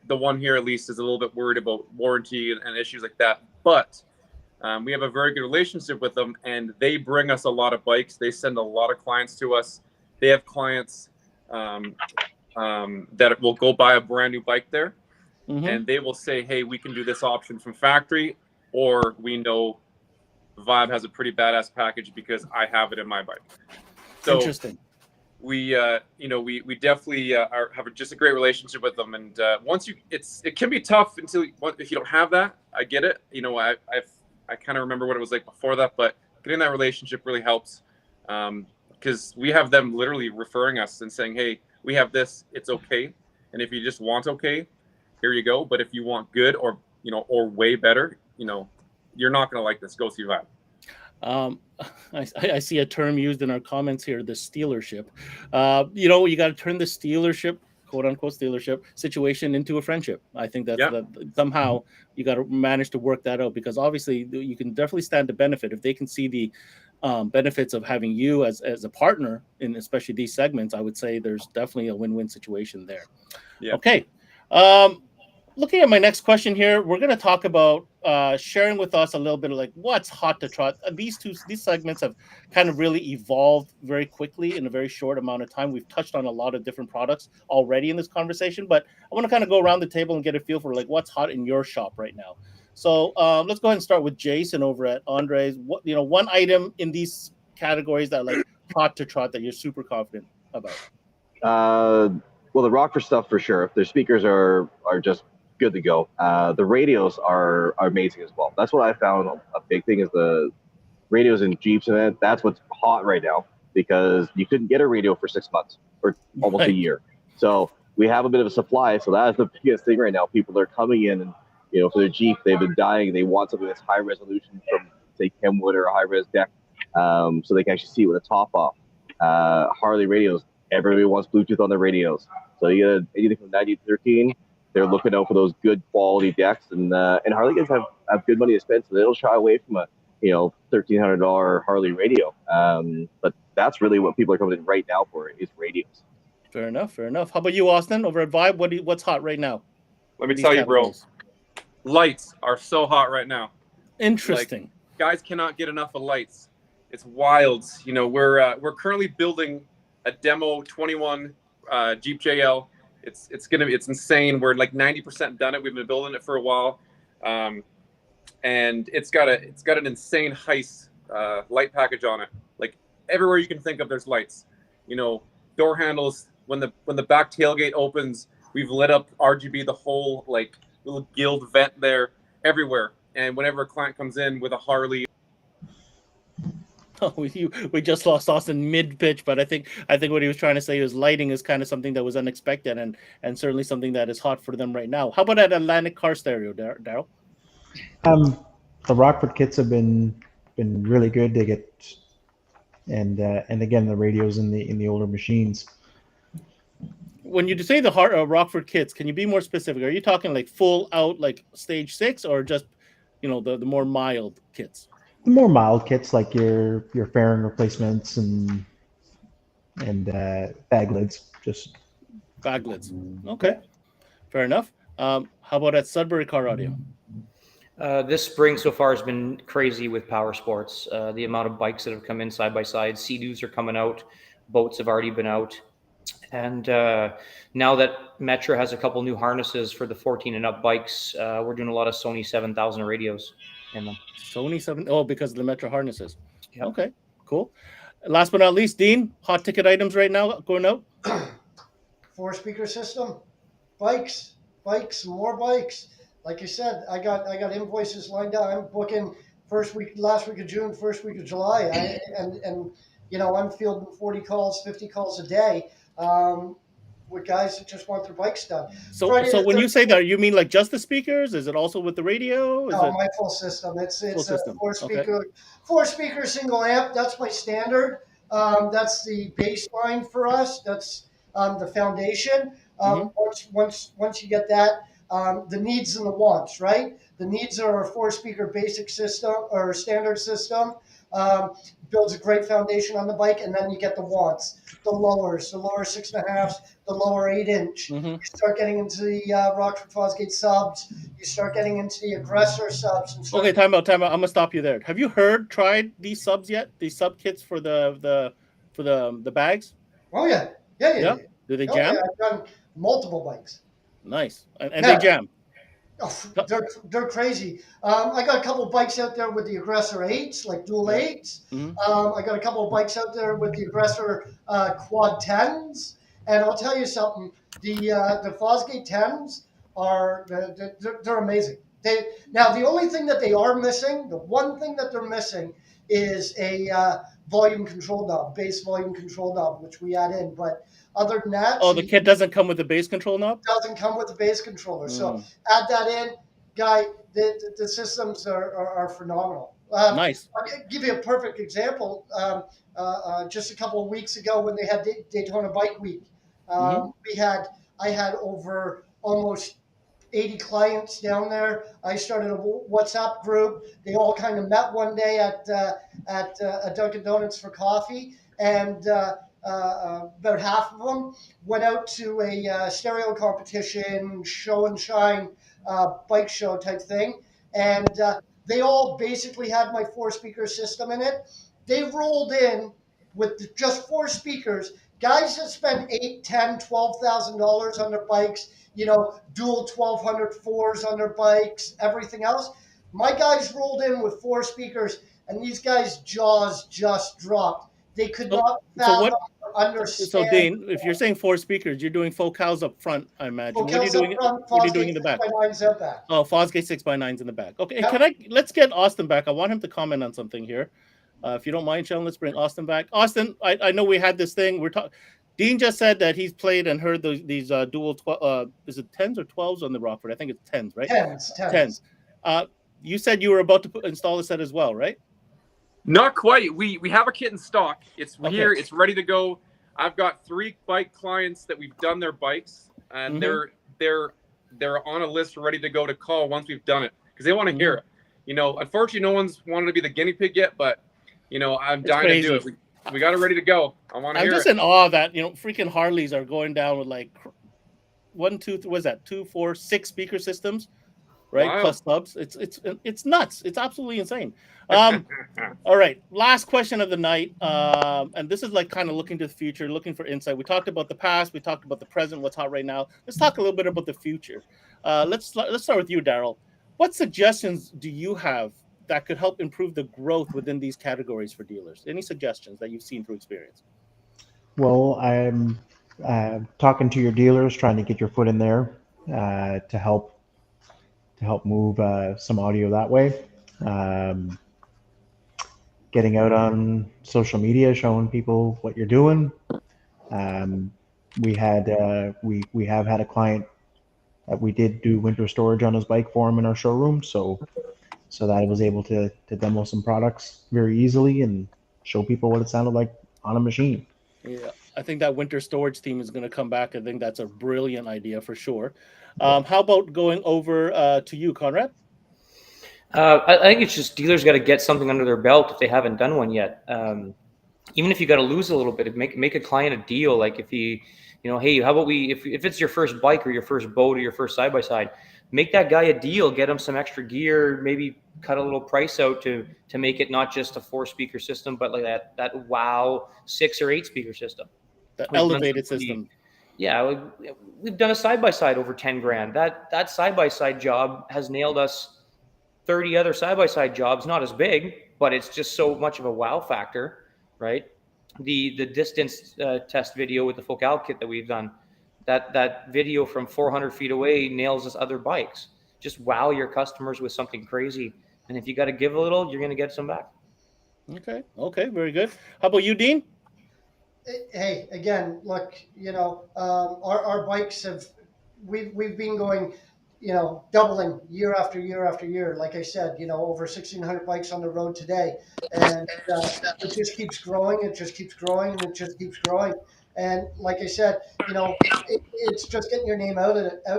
Speaker 6: the one here at least is a little bit worried about warranty and issues like that, but we have a very good relationship with them, and they bring us a lot of bikes. They send a lot of clients to us. They have clients that will go buy a brand new bike there. And they will say, hey, we can do this option from factory, or we know Vibe has a pretty badass package because I have it in my bike. So
Speaker 2: interesting.
Speaker 6: We definitely have just a great relationship with them. And once it can be tough if you don't have that. I get it. I kind of remember what it was like before that, but getting that relationship really helps, because we have them literally referring us and saying, hey, we have this, it's okay. And if you just want okay, here you go. But if you want good or way better, you're not going to like this, go see Vibe.
Speaker 2: I see a term used in our comments here, the stealership. You got to turn the stealership, quote unquote stealership situation into a friendship. I think that somehow you got to manage to work that out, because obviously you can definitely stand to benefit if they can see the benefits of having you as a partner in especially these segments. I would say there's definitely a win-win situation there. Yeah. Okay. Looking at my next question here, we're going to talk about sharing with us a little bit of like what's hot to trot. These segments have kind of really evolved very quickly in a very short amount of time. We've touched on a lot of different products already in this conversation, but I want to kind of go around the table and get a feel for like what's hot in your shop right now. So let's go ahead and start with Jason over at Andres. What one item in these categories that like hot to trot that you're super confident about?
Speaker 5: Well, the Rockford stuff for sure. Their speakers are just good to go. The radios are amazing as well. That's what I found a big thing, is the radios in Jeeps, and that's what's hot right now, because you couldn't get a radio for 6 months or almost a year. So we have a bit of a supply. So that's the biggest thing right now. People are coming in and, for their Jeep, they've been dying. They want something that's high resolution from, say, Kenwood or a high res deck, so they can actually see it with a top off. Harley radios, everybody wants Bluetooth on their radios. So you get anything from 90 to 13. They're looking out for those good quality decks, and Harley guys have good money to spend, so they don't shy away from a $1,300 Harley radio. But that's really what people are coming in right now for, is radios.
Speaker 2: Fair enough. How about you, Austin, over at Vibe? What's hot right now?
Speaker 6: Let me tell you, bro. Lights are so hot right now.
Speaker 2: Interesting.
Speaker 6: Like, guys cannot get enough of lights. It's wild. We're currently building a demo 21 Jeep JL. It's insane. We're like 90% done it. We've been building it for a while, and it's got an insane heist light package on it. Like everywhere you can think of, there's lights. You know, door handles. When the back tailgate opens, we've lit up RGB the whole like little guild vent there, everywhere. And whenever a client comes in with a Harley.
Speaker 2: Oh, we just lost Austin mid-pitch, but I think what he was trying to say is lighting is kind of something that was unexpected and certainly something that is hot for them right now. How about that Atlantic car stereo, Darryl?
Speaker 7: The Rockford kits have been really good. They get and again the radios in the older machines.
Speaker 2: When you say the Rockford kits, can you be more specific? Are you talking like full out like stage 6 or just the more mild kits?
Speaker 7: The more mild kits like your fairing replacements and bag lids, just
Speaker 2: bag lids. Okay, fair enough. How about at Sudbury Car Audio?
Speaker 8: This spring so far has been crazy with power sports. The amount of bikes that have come in side by side. Sea-Doos are coming out. Boats have already been out. And now that Metro has a couple new harnesses for the 14 and up bikes, we're doing a lot of Sony 7000 radios in them.
Speaker 2: Sony 7? Oh, because of the Metro harnesses.
Speaker 8: Yep.
Speaker 2: Okay, cool. Last but not least, Dean, hot ticket items right now going out?
Speaker 4: 4-speaker system, bikes, more bikes. Like you said, I got invoices lined up. I'm booking last week of June, first week of July, and I'm fielding 40 calls, 50 calls a day with guys that just want their bikes done.
Speaker 2: So when you say that, you mean like just the speakers? Is it also with the radio?
Speaker 4: My full system. It's a 4-speaker single amp. That's my standard. That's the baseline for us. That's the foundation. Once you get that. The needs and the wants, right? The needs are a 4-speaker basic system or standard system, builds a great foundation on the bike, and then you get the wants, the lower 6.5s, the lower 8-inch. You start getting into the Rockford Fosgate subs. You start getting into the aggressor subs.
Speaker 2: Okay, time out. I'm gonna stop you there. Have you tried these subs yet? These sub kits for the bags?
Speaker 4: Oh yeah.
Speaker 2: Do they jam?
Speaker 4: Yeah, I've done multiple bikes.
Speaker 2: Nice, and they jam.
Speaker 4: Oh, they're crazy. I got a couple of bikes out there with the Aggressor 8s, like dual 8s. I got a couple of bikes out there with the Aggressor quad 10s. And I'll tell you something, the Fosgate 10s they're amazing. Now, the only thing that they are missing, the one thing that they're missing is a volume control knob, bass volume control knob, which we add in. But other than that...
Speaker 2: Oh, the kit doesn't come with the bass control knob?
Speaker 4: Doesn't come with the bass controller. So add that in. Guy, the systems are phenomenal.
Speaker 2: Nice.
Speaker 4: I'll give you a perfect example. Just a couple of weeks ago when they had Daytona Bike Week, I had over almost 80 clients down there. I started a WhatsApp group. They all kind of met one day at Dunkin' Donuts for coffee, and about half of them went out to a stereo competition, show and shine, bike show type thing, and they all basically had my 4-speaker system in it. They rolled in with just 4 speakers. Guys that spend $8,000, $10,000, $12,000 on their bikes, dual 1200 4s on their bikes, everything else. My guys rolled in with 4 speakers, and these guys' jaws just dropped. They could not fathom or understand.
Speaker 2: So, Dean, if you're saying 4 speakers, you're doing focals up front, I imagine. What are you doing? What are you doing in the back?
Speaker 4: 6x9s out back.
Speaker 2: Oh, Fosgate 6x9s in the back. Okay, let's get Austin back. I want him to comment on something here. If you don't mind, Sheldon, let's bring Austin back. Austin, I know we had this thing. Dean just said that he's played and heard these dual is it 10s or 12s on the Rockford? I think it's 10s, right?
Speaker 4: 10s.
Speaker 2: You said you were about to install a set as well, right?
Speaker 6: Not quite. We have a kit in stock. It's here. It's ready to go. I've got 3 bike clients that we've done their bikes, and they're on a list ready to go to call once we've done it because they want to hear it. Unfortunately, no one's wanted to be the guinea pig yet, but I'm dying to do it. We got it ready to go. I want to hear it.
Speaker 2: I'm just in awe that freaking Harleys are going down with like 2, 4, 6 speaker systems, right?
Speaker 6: Wow.
Speaker 2: Plus subs. It's nuts. It's absolutely insane. All right, last question of the night, and this is like kind of looking to the future, looking for insight. We talked about the past, we talked about the present, what's hot right now. Let's talk a little bit about the future. Let's start with you, Darryl. What suggestions do you have that could help improve the growth within these categories for dealers? Any suggestions that you've seen through experience?
Speaker 7: Well, I'm talking to your dealers, trying to get your foot in there to help move some audio that way. Getting out on social media, showing people what you're doing. We have had a client that we did do winter storage on his bike for him in our showroom, so that I was able to demo some products very easily and show people what it sounded like on a machine.
Speaker 2: Yeah, I think that winter storage theme is going to come back. I think that's a brilliant idea for sure. How about going over to you, Conrad?
Speaker 8: I think it's just dealers got to get something under their belt if they haven't done one yet. Even if you got to lose a little bit, make a client a deal. Like if you know, hey, how about if it's your first bike or your first boat or your first side by side, make that guy a deal. Get him some extra gear. Maybe cut a little price out to make it not just a 4-speaker system, but like that wow 6 or 8 speaker system,
Speaker 2: the elevated system.
Speaker 8: Yeah, we've done a side by side over 10 grand. That side by side job has nailed us 30 other side-by-side jobs, not as big, but it's just so much of a wow factor, right? The distance test video with the Focal kit that we've done, that video from 400 feet away nails us other bikes. Just wow your customers with something crazy. And if you got to give a little, you're going to get some back.
Speaker 2: Okay, very good. How about you, Dean?
Speaker 4: Hey, again, look, our bikes we've been going, doubling year after year after year. Like I said, over 1,600 bikes on the road today. And it just keeps growing. It just keeps growing. And it just keeps growing. And like I said, it's just getting your name out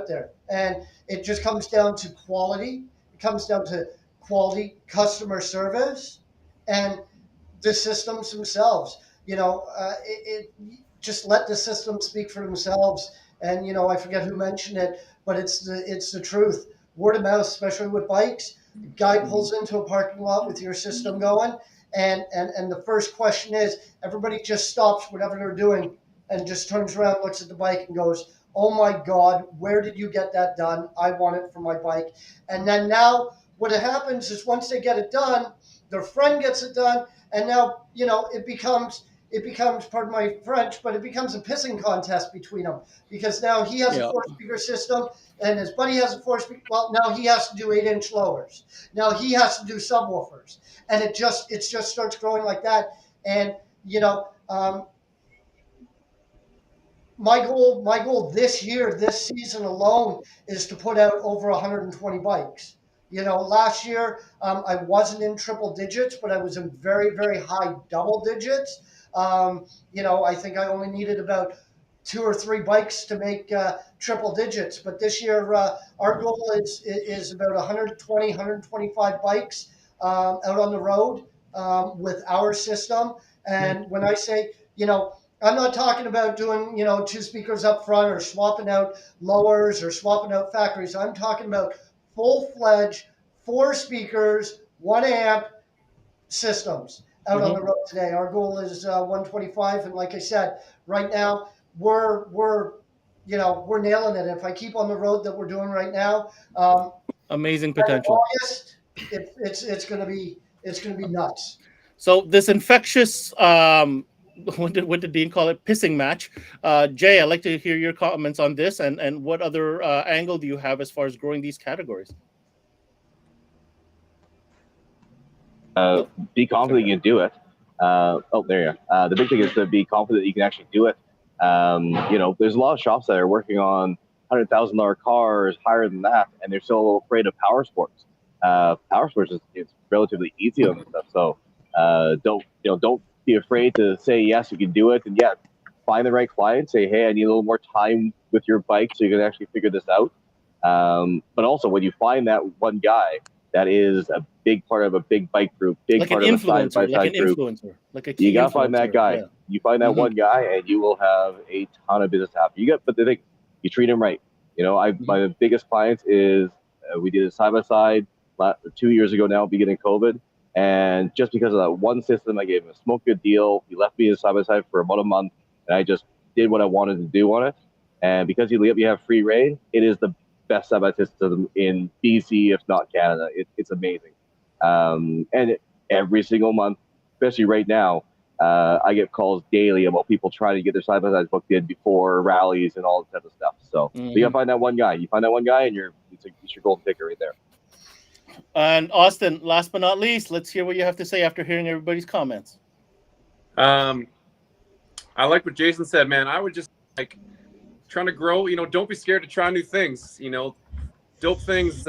Speaker 4: there. And it just comes down to quality. It comes down to quality customer service and the systems themselves. Just let the systems speak for themselves. And, I forget who mentioned it, but it's the truth. Word of mouth, especially with bikes. A guy pulls into a parking lot with your system going, and the first question is, everybody just stops whatever they're doing and just turns around, looks at the bike and goes, oh my God, where did you get that done? I want it for my bike. And then now what happens is once they get it done, their friend gets it done, and now, it becomes, pardon my French, but it becomes a pissing contest between them, because now he has a 4-speaker system and his buddy has a 4-speaker. Well, now he has to do 8-inch lowers. Now he has to do subwoofers, and it just starts growing like that. And my goal this year, this season alone, is to put out over 120 bikes. Last year I wasn't in triple digits, but I was in very, very high double digits. I think I only needed about 2 or 3 bikes to make triple digits. But this year, our goal is about 120, 125 bikes out on the road with our system. And when I say, I'm not talking about doing, 2 speakers up front or swapping out lowers or swapping out factories. I'm talking about full-fledged 4 speakers, 1 amp systems out on the road today. Our goal is 125, and like I said, right now we're nailing it. If I keep on the road that we're doing right now,
Speaker 2: amazing potential.
Speaker 4: August, it's gonna be nuts.
Speaker 2: So this infectious what did Dean call it? Pissing match. Jay, I'd like to hear your comments on this, and what other angle do you have as far as growing these categories?
Speaker 5: Be confident you can do it. There you are. The big thing is to be confident you can actually do it. There's a lot of shops that are working on $100,000 cars, higher than that, and they're still afraid of power sports. Power sports is relatively easy on this stuff, so don't be afraid to say yes, you can do it, and find the right client. Say, hey, I need a little more time with your bike so you can actually figure this out. But also, when you find that one guy that is a big part of a big bike group, big
Speaker 2: like
Speaker 5: part
Speaker 2: an
Speaker 5: of a side-by-side group, you gotta find that guy.
Speaker 2: Yeah.
Speaker 5: You find that one guy, and you will have a ton of business happen. But the thing, you treat him right. My biggest clients is we did a side-by-side 2 years ago now, beginning COVID. And just because of that one system, I gave him a smoke good deal. He left me a side-by-side for about a month, and I just did what I wanted to do on it. And because you let me have free reign, it is the best side-by-side system in BC, if not Canada. It's amazing. And every single month, especially right now, I get calls daily about people trying to get their side-by-sides booked in before rallies and all that type of stuff. So you gotta find that one guy. You find that one guy, and it's your golden ticket right there.
Speaker 2: And Austin, last but not least, let's hear what you have to say after hearing everybody's comments.
Speaker 6: I like what Jason said, man. I would just like trying to grow. You know, don't be scared to try new things. You know, dope things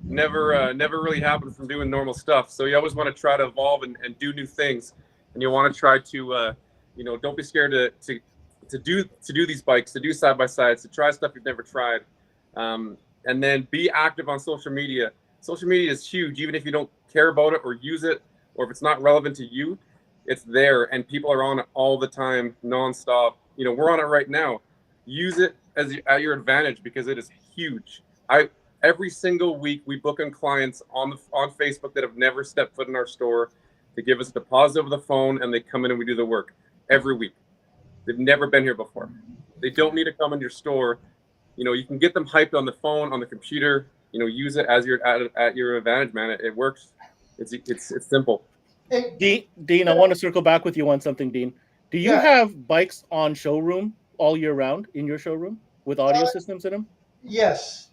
Speaker 6: never really happen from doing normal stuff. So you always want to try to evolve and do new things. And you want to try to, you know, don't be scared to do these bikes, to do side-by-sides, to try stuff you've never tried. And then be active on social media. Social media is huge, even if you don't care about it or use it, or if it's not relevant to you, it's there. And people are on it all the time, nonstop. You know, we're on it right now. Use it at your advantage because it is huge. Every single week we book in clients on Facebook that have never stepped foot in our store to give us a deposit over the phone, and they come in and we do the work every week. They've never been here before. They don't need to come in your store. You know, you can get them hyped on the phone, on the computer. You know, use it as at your advantage, man. It works. It's simple.
Speaker 2: Hey, Dean, I want to circle back with you on something, Dean. Do you have bikes on showroom all year round in your showroom with audio systems in them?
Speaker 4: Yes.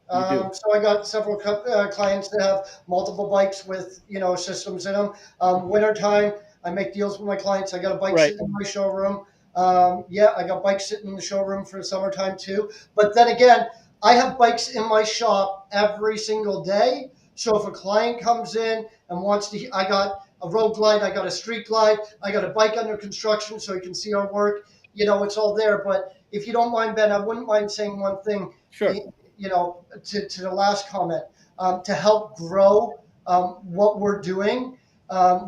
Speaker 4: So I got several clients that have multiple bikes with, you know, systems in them. Wintertime, I make deals with my clients. I got a bike sitting in my showroom. I got bikes sitting in the showroom for the summertime too. But then again, I have bikes in my shop every single day. So if a client comes in and wants to, I got a road glide, I got a street glide, I got a bike under construction so you can see our work. You know, it's all there. But if you don't mind, Ben, I wouldn't mind saying one thing.
Speaker 2: Sure.
Speaker 4: You know, to the last comment, to help grow what we're doing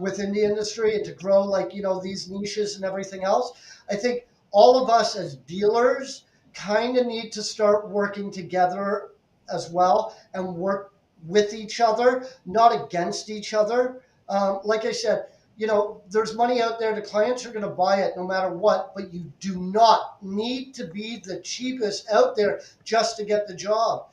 Speaker 4: within the industry and to grow, like, you know, these niches and everything else. I think all of us as dealers kind of need to start working together as well and work with each other, not against each other. Like I said, you know, there's money out there. The clients are going to buy it no matter what, but you do not need to be the cheapest out there just to get the job.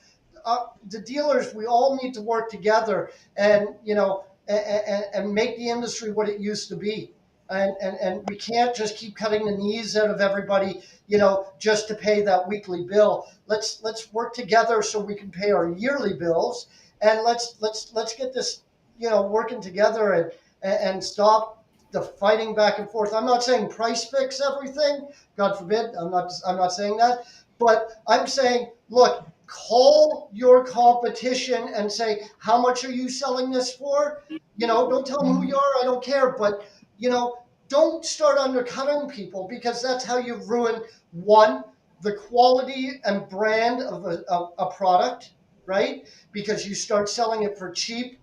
Speaker 4: The dealers, we all need to work together and, you know, and make the industry what it used to be. And we can't just keep cutting the knees out of everybody, you know, just to pay that weekly bill. Let's work together so we can pay our yearly bills, and let's get this, you know, working together and stop the fighting back and forth. I'm not saying price fix everything, God forbid. I'm not saying that, but I'm saying, look, call your competition and say, how much are you selling this for? You know, don't tell them who you are. I don't care, but you know, don't start undercutting people, because that's how you ruin, one, the quality and brand of a product, right? Because you start selling it for cheap,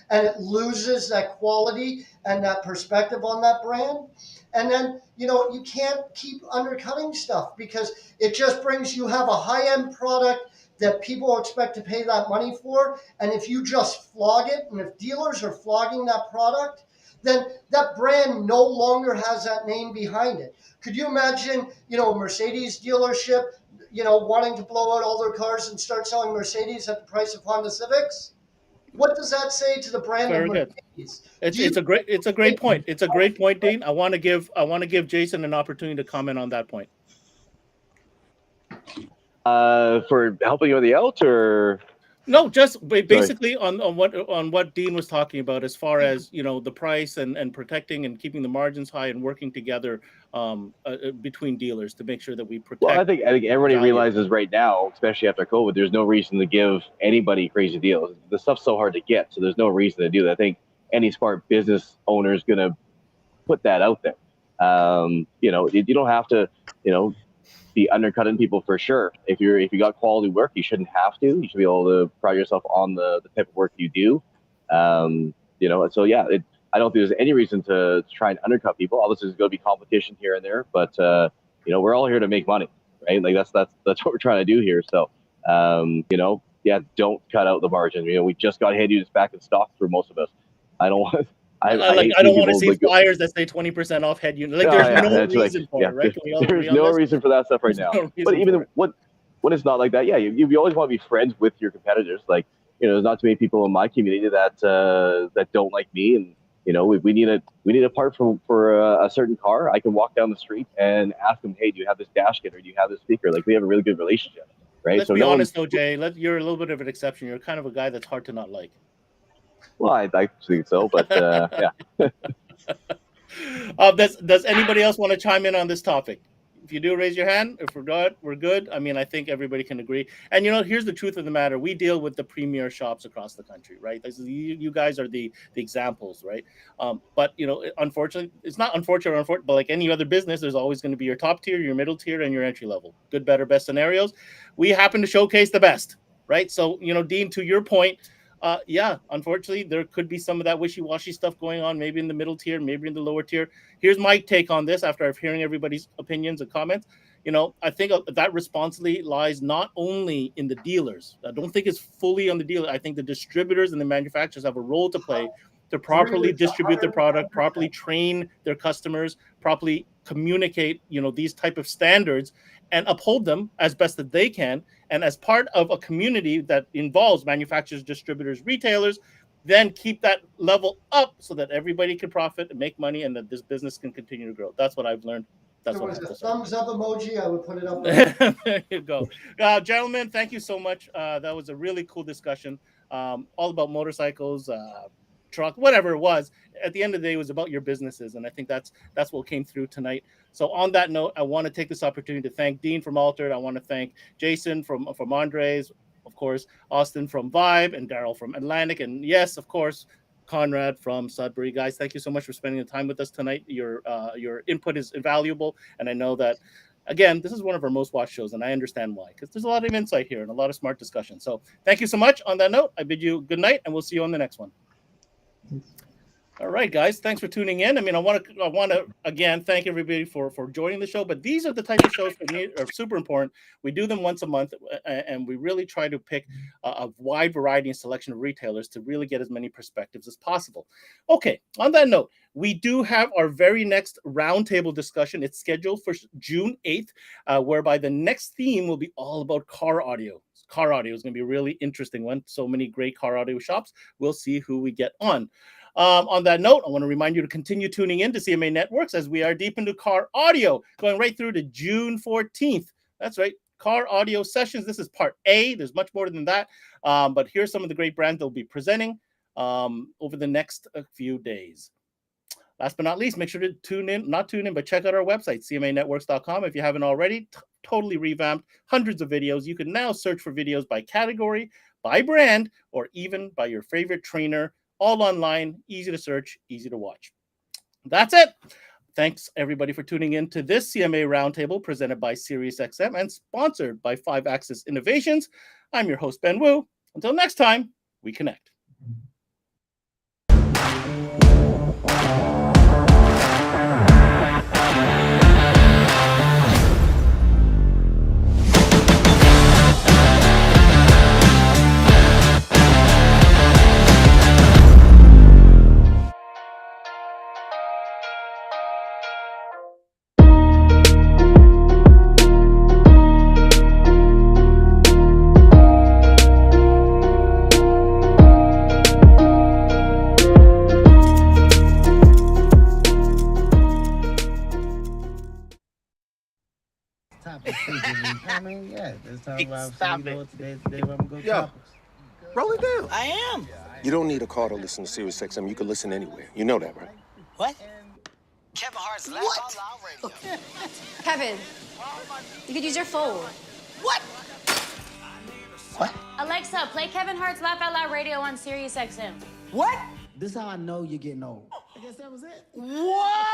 Speaker 4: and it loses that quality and that perspective on that brand. And then, you know, you can't keep undercutting stuff, because it just brings, you have a high-end product that people expect to pay that money for. And if you just flog it, and if dealers are flogging that product, then that brand no longer has that name behind it. Could you imagine, you know, a Mercedes dealership, you know, wanting to blow out all their cars and start selling Mercedes at the price of Honda Civics? What does that say to the brand of Mercedes?
Speaker 2: It's a great point. It's a great point, Dean. I want to give Jason an opportunity to comment on that point.
Speaker 5: For helping everybody out, or
Speaker 2: no, just basically on what Dean was talking about, as far as, you know, the price and protecting and keeping the margins high and working together between dealers to make sure that we protect.
Speaker 5: Well, I think everybody realizes right now, especially after COVID, there's no reason to give anybody crazy deals. The stuff's so hard to get, so there's no reason to do that. I think any smart business owner is going to put that out there. You know, you don't have to, you know, be undercutting people for sure. If you got quality work, you shouldn't have to. You should be able to pride yourself on the type of work you do. You know, so yeah, I don't think there's any reason to try and undercut people. Obviously, there's going to be competition here and there, but you know, we're all here to make money, right? Like that's what we're trying to do here. So you know, yeah, don't cut out the margin. You know, we just got head units back in stock for most of us. I don't want. I
Speaker 2: don't want to see flyers that say 20% off head unit. Like, there's no reason for it, right?
Speaker 5: There's no reason for that stuff right now. But even when it's not like that, yeah, you always want to be friends with your competitors. Like, there's not too many people in my community that don't like me, and we need a part for a certain car. I can walk down the street and ask them, hey, do you have this dash kit, or do you have this speaker? Like, we have a really good relationship, right?
Speaker 2: Let's be honest though, Jay. You're a little bit of an exception. You're kind of a guy that's hard to not like.
Speaker 5: Well, I think so, but yeah.
Speaker 2: Does anybody else want to chime in on this topic? If you do, raise your hand. If we're good, we're good. I mean, I think everybody can agree. And here's the truth of the matter: we deal with the premier shops across the country, right? You guys are the examples, right? But unfortunately, it's not unfortunate, but like any other business, there's always going to be your top tier, your middle tier, and your entry level. Good, better, best scenarios. We happen to showcase the best, right? So Dean, to your point. Yeah, unfortunately, there could be some of that wishy-washy stuff going on, maybe in the middle tier, maybe in the lower tier. Here's my take on this after I've hearing everybody's opinions and comments. I think that responsibility lies not only in the dealers. I don't think it's fully on the dealer. I think the distributors and the manufacturers have a role to play to properly distribute their product, properly train their customers, properly communicate, these type of standards and uphold them as best that they can. And as part of a community that involves manufacturers, distributors, retailers, then keep that level up so that everybody can profit and make money and that this business can continue to grow. That's what I've learned. That's
Speaker 4: there
Speaker 2: what
Speaker 4: was a thumbs up emoji. I would put it up.
Speaker 2: There you go. Gentlemen, thank you so much. That was a really cool discussion. All about motorcycles, truck, whatever it was. At the end of the day, it was about your businesses, and I think that's what came through tonight. So on that note, I want to take this opportunity to thank Dean from Altered. I want to thank Jason from Andres, of course, Austin from Vibe, and Darryl from Atlantic, and yes, of course, Conrad from Sudbury. Guys, thank you so much for spending the time with us tonight. Your input is invaluable, and I know that, again, this is one of our most watched shows, and I understand why, because there's a lot of insight here and a lot of smart discussion. So thank you so much. On that note, I bid you good night, and we'll see you on the next one. All right, guys, thanks for tuning in. I mean, I want to again thank everybody for joining the show. But these are the type of shows for me are super important. We do them once a month, and we really try to pick a wide variety and selection of retailers to really get as many perspectives as possible. Okay, on that note, we do have our very next roundtable discussion. It's scheduled for June 8th, whereby the next theme will be all about car audio. Car audio is going to be a really interesting one. So many great car audio shops. We'll see who we get on. On that note, I want to remind you to continue tuning in to CMA Networks as we are deep into car audio, going right through to June 14th. That's right, car audio sessions. This is part A. There's much more than that, but here's some of the great brands they'll be presenting over the next few days. Last but not least, make sure to but check out our website, cmanetworks.com. If you haven't already, totally revamped, hundreds of videos. You can now search for videos by category, by brand, or even by your favorite trainer. All online, easy to search, easy to watch. That's it. Thanks, everybody, for tuning in to this CMA Roundtable presented by SiriusXM and sponsored by 5-Axis Innovations. I'm your host, Ben Wu. Until next time, we connect.
Speaker 9: Roll it down. I am. You don't need a car to listen to SiriusXM. You can listen anywhere. You know that, right? What? Kevin Hart's Laugh Out Loud Radio.
Speaker 10: Kevin, you could use your phone.
Speaker 9: What? What?
Speaker 10: Alexa, play Kevin Hart's Laugh Out Loud Radio on SiriusXM.
Speaker 9: What?
Speaker 11: This is how I know you're getting old. I guess that was it.
Speaker 9: What?